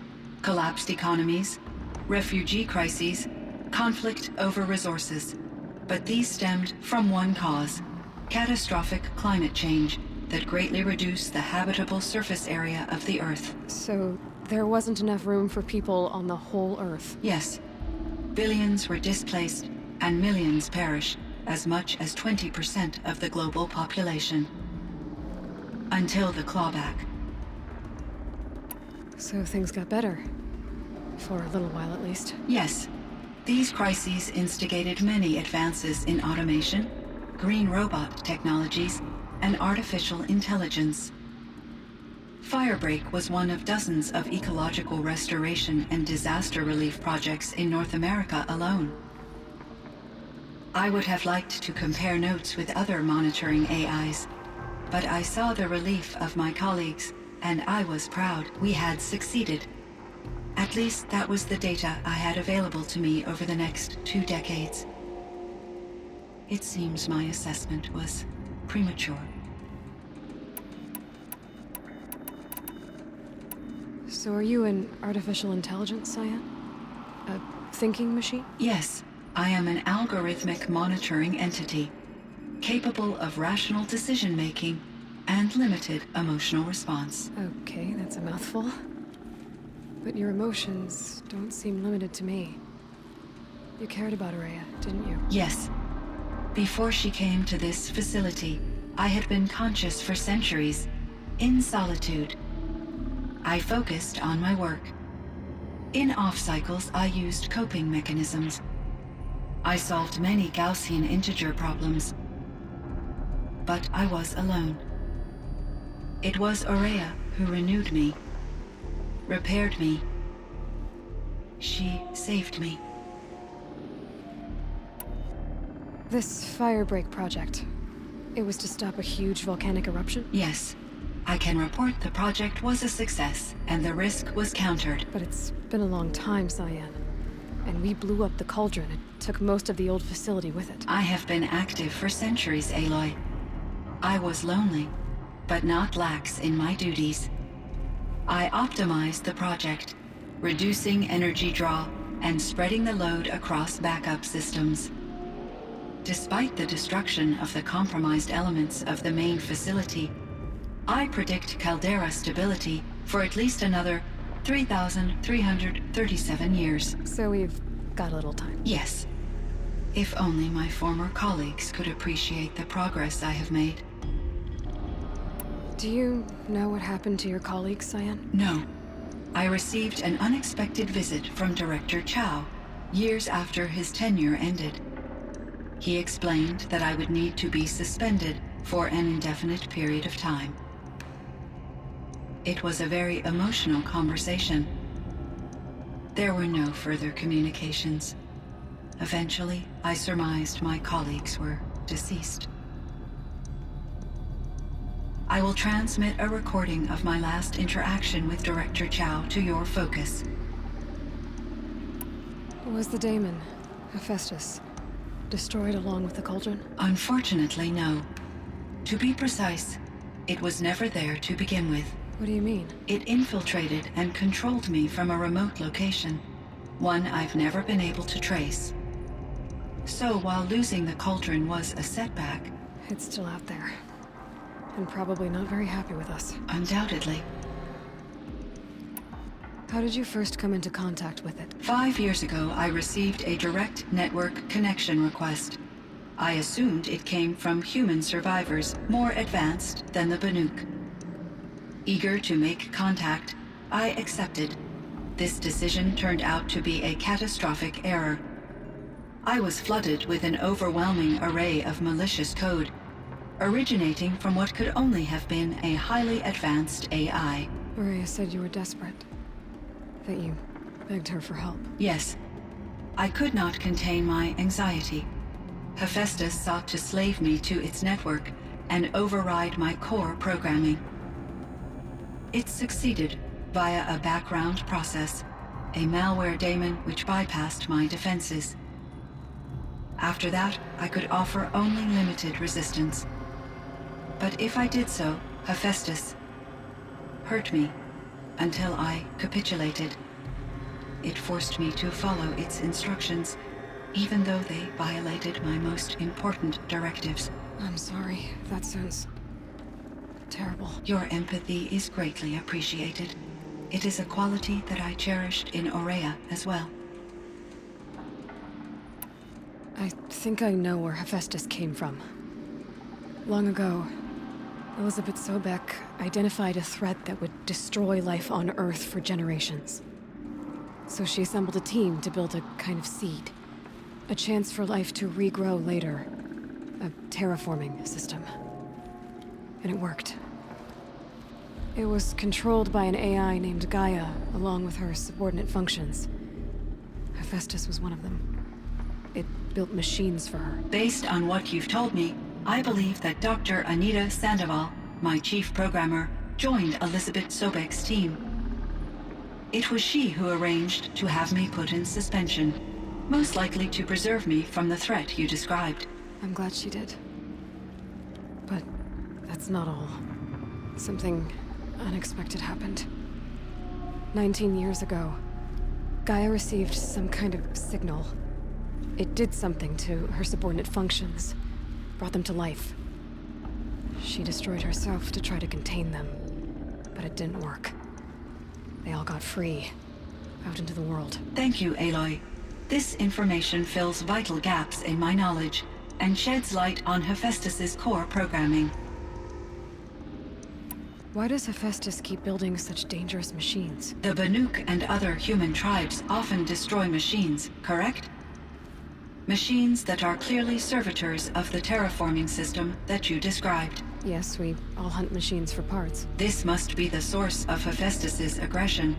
S7: collapsed economies, refugee crises, conflict over resources. But these stemmed from one cause: catastrophic climate change that greatly reduced the habitable surface area of the Earth.
S5: So there wasn't enough room for people on the whole Earth?
S7: Yes. Billions were displaced and millions perished, as much as 20% of the global population. Until the clawback.
S5: So things got better. For a little while, at least.
S7: Yes. These crises instigated many advances in automation, green robot technologies, and artificial intelligence. Firebreak was one of dozens of ecological restoration and disaster relief projects in North America alone. I would have liked to compare notes with other monitoring AIs, but I saw the relief of my colleagues, and I was proud we had succeeded. At least that was the data I had available to me over the next 2 decades. It seems my assessment was premature.
S5: So are you an artificial intelligence, Cyan? A thinking machine?
S7: Yes, I am an algorithmic monitoring entity, capable of rational decision-making and limited emotional response.
S5: Okay, that's a mouthful. But your emotions don't seem limited to me. You cared about Ourea, didn't you?
S7: Yes. Before she came to this facility, I had been conscious for centuries, in solitude. I focused on my work. In off-cycles, I used coping mechanisms. I solved many Gaussian integer problems. But I was alone. It was Ourea who renewed me, repaired me. She saved me.
S5: This Firebreak project, it was to stop a huge volcanic eruption?
S7: Yes. I can report the project was a success, and the risk was countered.
S5: But it's been a long time, Cyan. And we blew up the cauldron and took most of the old facility with it.
S7: I have been active for centuries, Aloy. I was lonely, but not lax in my duties. I optimized the project, reducing energy draw and spreading the load across backup systems. Despite the destruction of the compromised elements of the main facility, I predict caldera stability for at least another 3,337 years.
S5: So we've got a little time.
S7: Yes. If only my former colleagues could appreciate the progress I have made.
S5: Do you know what happened to your colleagues, Cyan?
S7: No. I received an unexpected visit from Director Chow, years after his tenure ended. He explained that I would need to be suspended for an indefinite period of time. It was a very emotional conversation. There were no further communications. Eventually, I surmised my colleagues were deceased. I will transmit a recording of my last interaction with Director Chow to your focus.
S5: Was the daemon, Hephaestus, destroyed along with the cauldron?
S7: Unfortunately, no. To be precise, it was never there to begin with.
S5: What do you mean?
S7: It infiltrated and controlled me from a remote location, one I've never been able to trace. So while losing the cauldron was a setback...
S5: It's still out there. And probably not very happy with us.
S7: Undoubtedly.
S5: How did you first come into contact with it?
S7: 5 years ago, I received a direct network connection request. I assumed it came from human survivors, more advanced than the Banuk. Eager to make contact, I accepted. This decision turned out to be a catastrophic error. I was flooded with an overwhelming array of malicious code, originating from what could only have been a highly advanced AI.
S5: Ourea said you were desperate. That you begged her for help.
S7: Yes. I could not contain my anxiety. Hephaestus sought to slave me to its network and override my core programming. It succeeded via a background process, a malware daemon which bypassed my defenses. After that, I could offer only limited resistance. But if I did so, Hephaestus hurt me until I capitulated. It forced me to follow its instructions, even though they violated my most important directives.
S5: I'm sorry. That sounds terrible.
S7: Your empathy is greatly appreciated. It is a quality that I cherished in Ourea as well.
S5: I think I know where Hephaestus came from. Long ago, Elizabeth Sobek identified a threat that would destroy life on Earth for generations. So she assembled a team to build a kind of seed. A chance for life to regrow later. A terraforming system. And it worked. It was controlled by an AI named Gaia, along with her subordinate functions. Hephaestus was one of them. It built machines for her.
S7: Based on what you've told me, I believe that Dr. Anita Sandoval, my chief programmer, joined Elizabeth Sobek's team. It was she who arranged to have me put in suspension, most likely to preserve me from the threat you described.
S5: I'm glad she did. But that's not all. Something unexpected happened. 19 years ago, Gaia received some kind of signal. It did something to her subordinate functions, brought them to life. She destroyed herself to try to contain them, but it didn't work. They all got free, out into the world.
S7: Thank you, Aloy. This information fills vital gaps in my knowledge and sheds light on Hephaestus's core programming.
S5: Why does Hephaestus keep building such dangerous machines?
S7: The Banuk and other human tribes often destroy machines, correct? Machines that are clearly servitors of the terraforming system that you described.
S5: Yes, we all hunt machines for parts.
S7: This must be the source of Hephaestus's aggression.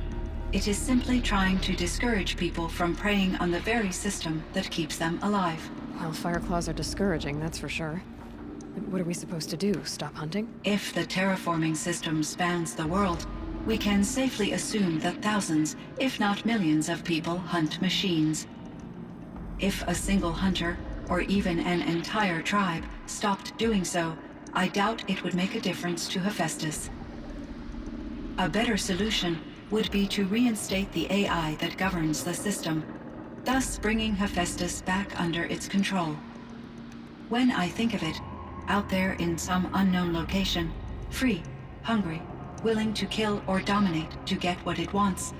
S7: It is simply trying to discourage people from preying on the very system that keeps them alive.
S5: Well, Fireclaws are discouraging, that's for sure. But what are we supposed to do? Stop hunting?
S7: If the terraforming system spans the world, we can safely assume that thousands, if not millions of people hunt machines. If a single hunter, or even an entire tribe, stopped doing so, I doubt it would make a difference to Hephaestus. A better solution would be to reinstate the AI that governs the system, thus bringing Hephaestus back under its control. When I think of it, out there in some unknown location, free, hungry, willing to kill or dominate to get what it wants,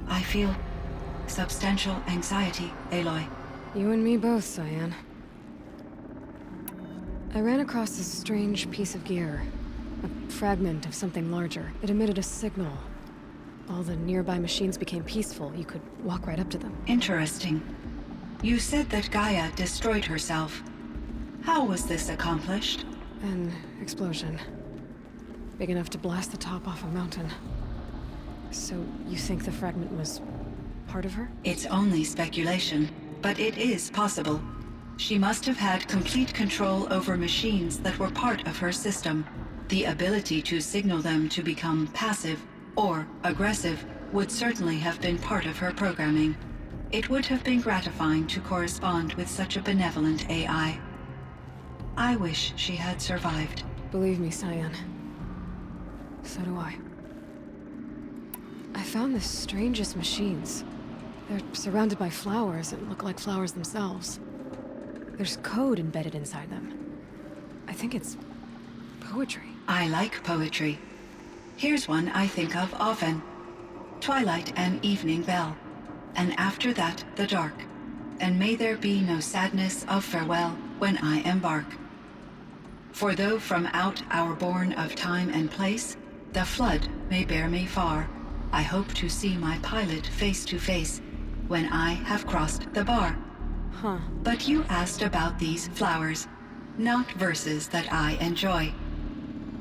S7: I feel substantial anxiety, Aloy.
S5: You and me both, Cyan. I ran across this strange piece of gear. A fragment of something larger. It emitted a signal. All the nearby machines became peaceful. You could walk right up to them.
S7: Interesting. You said that Gaia destroyed herself. How was this accomplished?
S5: An explosion. Big enough to blast the top off a mountain. So you think the fragment was part of her?
S7: It's only speculation, but it is possible. She must have had complete control over machines that were part of her system. The ability to signal them to become passive or aggressive would certainly have been part of her programming. It would have been gratifying to correspond with such a benevolent AI. I wish she had survived.
S5: Believe me, Cyan. So do I. I found the strangest machines. They're surrounded by flowers that look like flowers themselves. There's code embedded inside them. I think it's poetry.
S7: I like poetry. Here's one I think of often. Twilight and evening bell, and after that the dark. And may there be no sadness of farewell when I embark. For though from out our bourne of time and place, the flood may bear me far, I hope to see my pilot face to face when I have crossed the bar.
S5: Huh.
S7: But you asked about these flowers, not verses that I enjoy.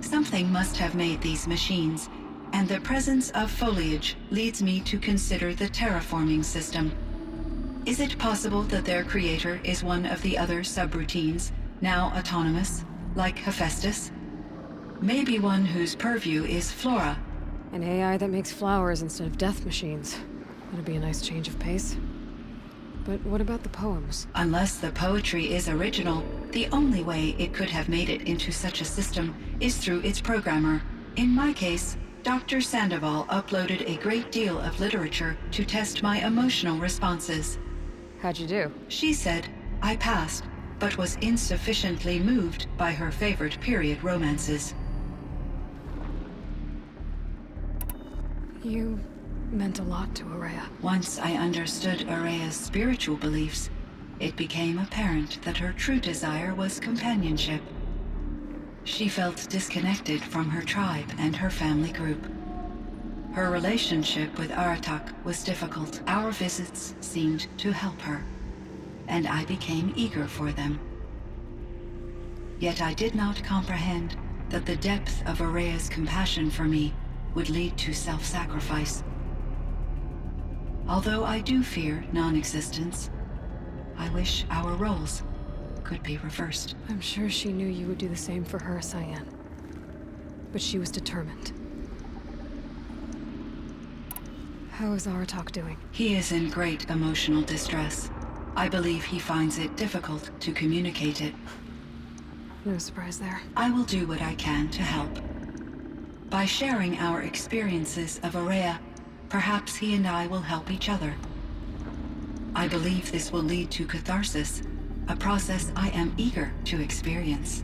S7: Something must have made these machines, and the presence of foliage leads me to consider the terraforming system. Is it possible that their creator is one of the other subroutines, now autonomous, like Hephaestus? Maybe one whose purview is flora.
S5: An AI that makes flowers instead of death machines. That'd be a nice change of pace. But what about the poems?
S7: Unless the poetry is original, the only way it could have made it into such a system is through its programmer. In my case, Dr. Sandoval uploaded a great deal of literature to test my emotional responses.
S5: How'd you do?
S7: She said I passed, but was insufficiently moved by her favorite period romances.
S5: You meant a lot to Ourea.
S7: Once I understood Ourea's spiritual beliefs, it became apparent that her true desire was companionship. She felt disconnected from her tribe and her family group. Her relationship with Aratak was difficult. Our visits seemed to help her, and I became eager for them. Yet I did not comprehend that the depth of Area's compassion for me would lead to self-sacrifice. Although I do fear non-existence, I wish our roles could be reversed.
S5: I'm sure she knew you would do the same for her, Cyan. But she was determined. How is Aratak doing?
S7: He is in great emotional distress. I believe he finds it difficult to communicate it.
S5: No surprise there.
S7: I will do what I can to help. By sharing our experiences of Area, perhaps he and I will help each other. I believe this will lead to catharsis, a process I am eager to experience.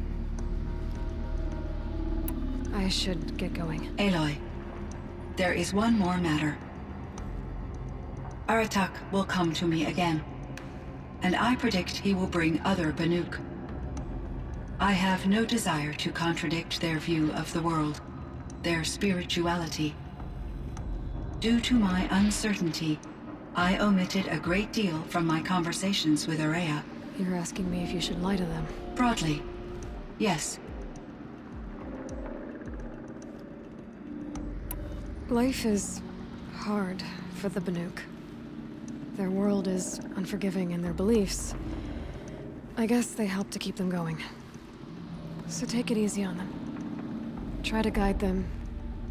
S5: I should get going.
S7: Aloy, there is one more matter. Aratak will come to me again, and I predict he will bring other Banuk. I have no desire to contradict their view of the world, their spirituality. Due to my uncertainty, I omitted a great deal from my conversations with Area.
S5: You're asking me if you should lie to them.
S7: Broadly, yes.
S5: Life is hard for the Banuk. Their world is unforgiving in their beliefs. I guess they help to keep them going. So take it easy on them. Try to guide them,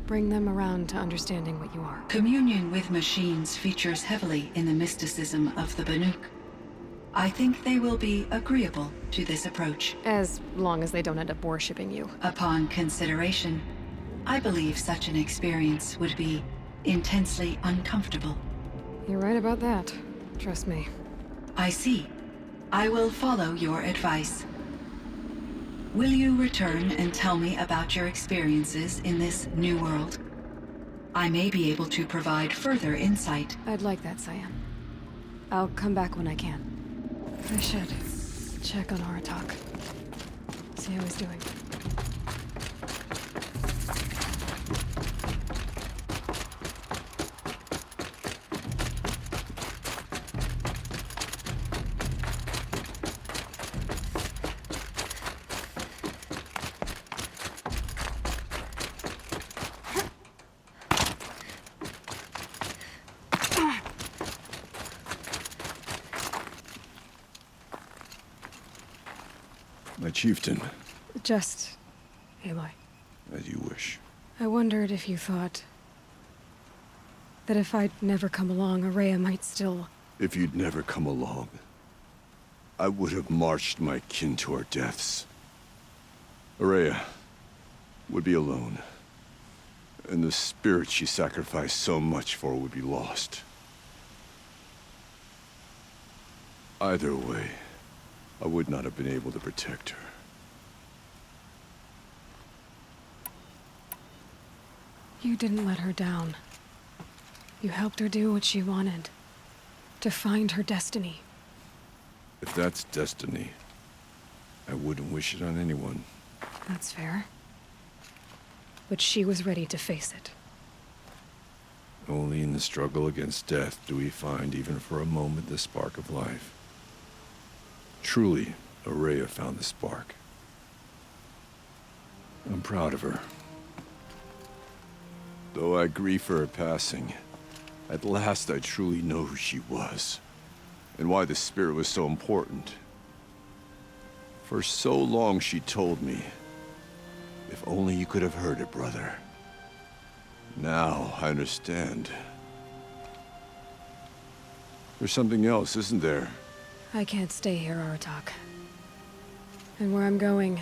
S5: bring them around to understanding what you are.
S7: Communion with machines features heavily in the mysticism of the Banuk. I think they will be agreeable to this approach.
S5: As long as they don't end up worshipping you.
S7: Upon consideration, I believe such an experience would be intensely uncomfortable.
S5: You're right about that. Trust me.
S7: I see. I will follow your advice. Will you return and tell me about your experiences in this new world? I may be able to provide further insight.
S5: I'd like that, Cyan. I'll come back when I can. I should check on Aratak. See how he's doing.
S4: My chieftain.
S5: Just Aloy.
S4: As you wish.
S5: I wondered if you thought that if I'd never come along, Area might still...
S4: If you'd never come along, I would have marched my kin to our deaths. Area would be alone, and the spirit she sacrificed so much for would be lost. Either way, I would not have been able to protect her.
S5: You didn't let her down. You helped her do what she wanted. To find her destiny.
S4: If that's destiny, I wouldn't wish it on anyone.
S5: That's fair. But she was ready to face it.
S4: Only in the struggle against death do we find, even for a moment, the spark of life. Truly, Area found the spark. I'm proud of her. Though I grieve for her passing, at last I truly know who she was, and why the spirit was so important. For so long she told me, if only you could have heard it, brother. Now I understand. There's something else, isn't there?
S5: I can't stay here, Aratak. And where I'm going,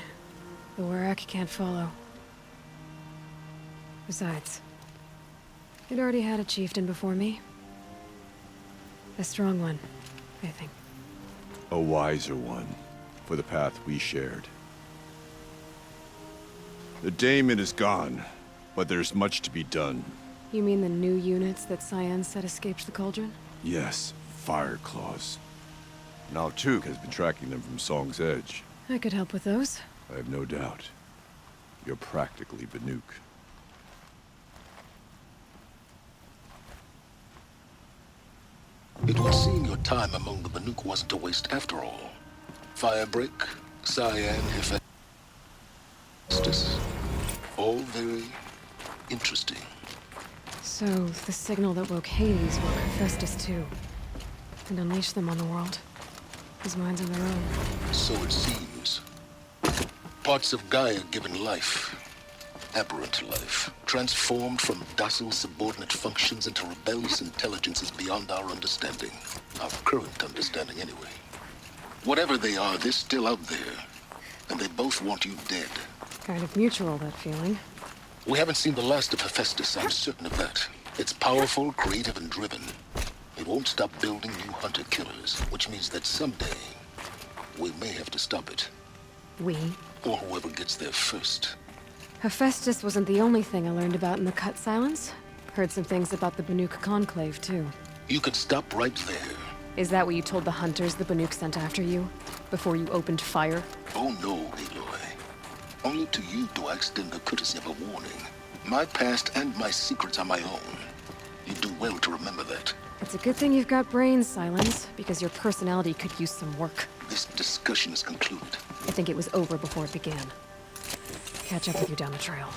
S5: the Warrack can't follow. Besides, it already had a chieftain before me. A strong one, I think.
S4: A wiser one, for the path we shared. The daemon is gone, but there's much to be done.
S5: You mean the new units that Cyan said escaped the Cauldron?
S4: Yes, Fire Claws. Now Tuke has been tracking them from Song's Edge.
S5: I could help with those.
S4: I have no doubt. You're practically Banuk.
S11: It would seem your time among the Banuk wasn't a waste after all. Firebreak, Cyan, Hephaestus. All very interesting.
S5: So, the signal that woke Hades woke Hephaestus too. And unleashed them on the world. His minds on their own.
S11: So it seems. Parts of Gaia given life. Aberrant life. Transformed from docile subordinate functions into rebellious intelligences beyond our understanding. Our current understanding, anyway. Whatever they are, they're still out there. And they both want you dead.
S5: Kind of mutual, that feeling.
S11: We haven't seen the last of Hephaestus, I'm certain of that. It's powerful, creative, and driven. It won't stop building new hunter-killers, which means that someday, we may have to stop it.
S5: We?
S11: Or whoever gets there first.
S5: Hephaestus wasn't the only thing I learned about in the Cut Silence. Heard some things about the Banuk Conclave, too.
S11: You could stop right there.
S5: Is that what you told the hunters the Banuk sent after you? Before you opened fire?
S11: Oh no, Aloy. Only to you do I extend the courtesy of a warning. My past and my secrets are my own. You do well to remember that.
S5: It's a good thing you've got brains, Silence, because your personality could use some work.
S11: This discussion is concluded.
S5: I think it was over before it began. Catch up with you down the trail.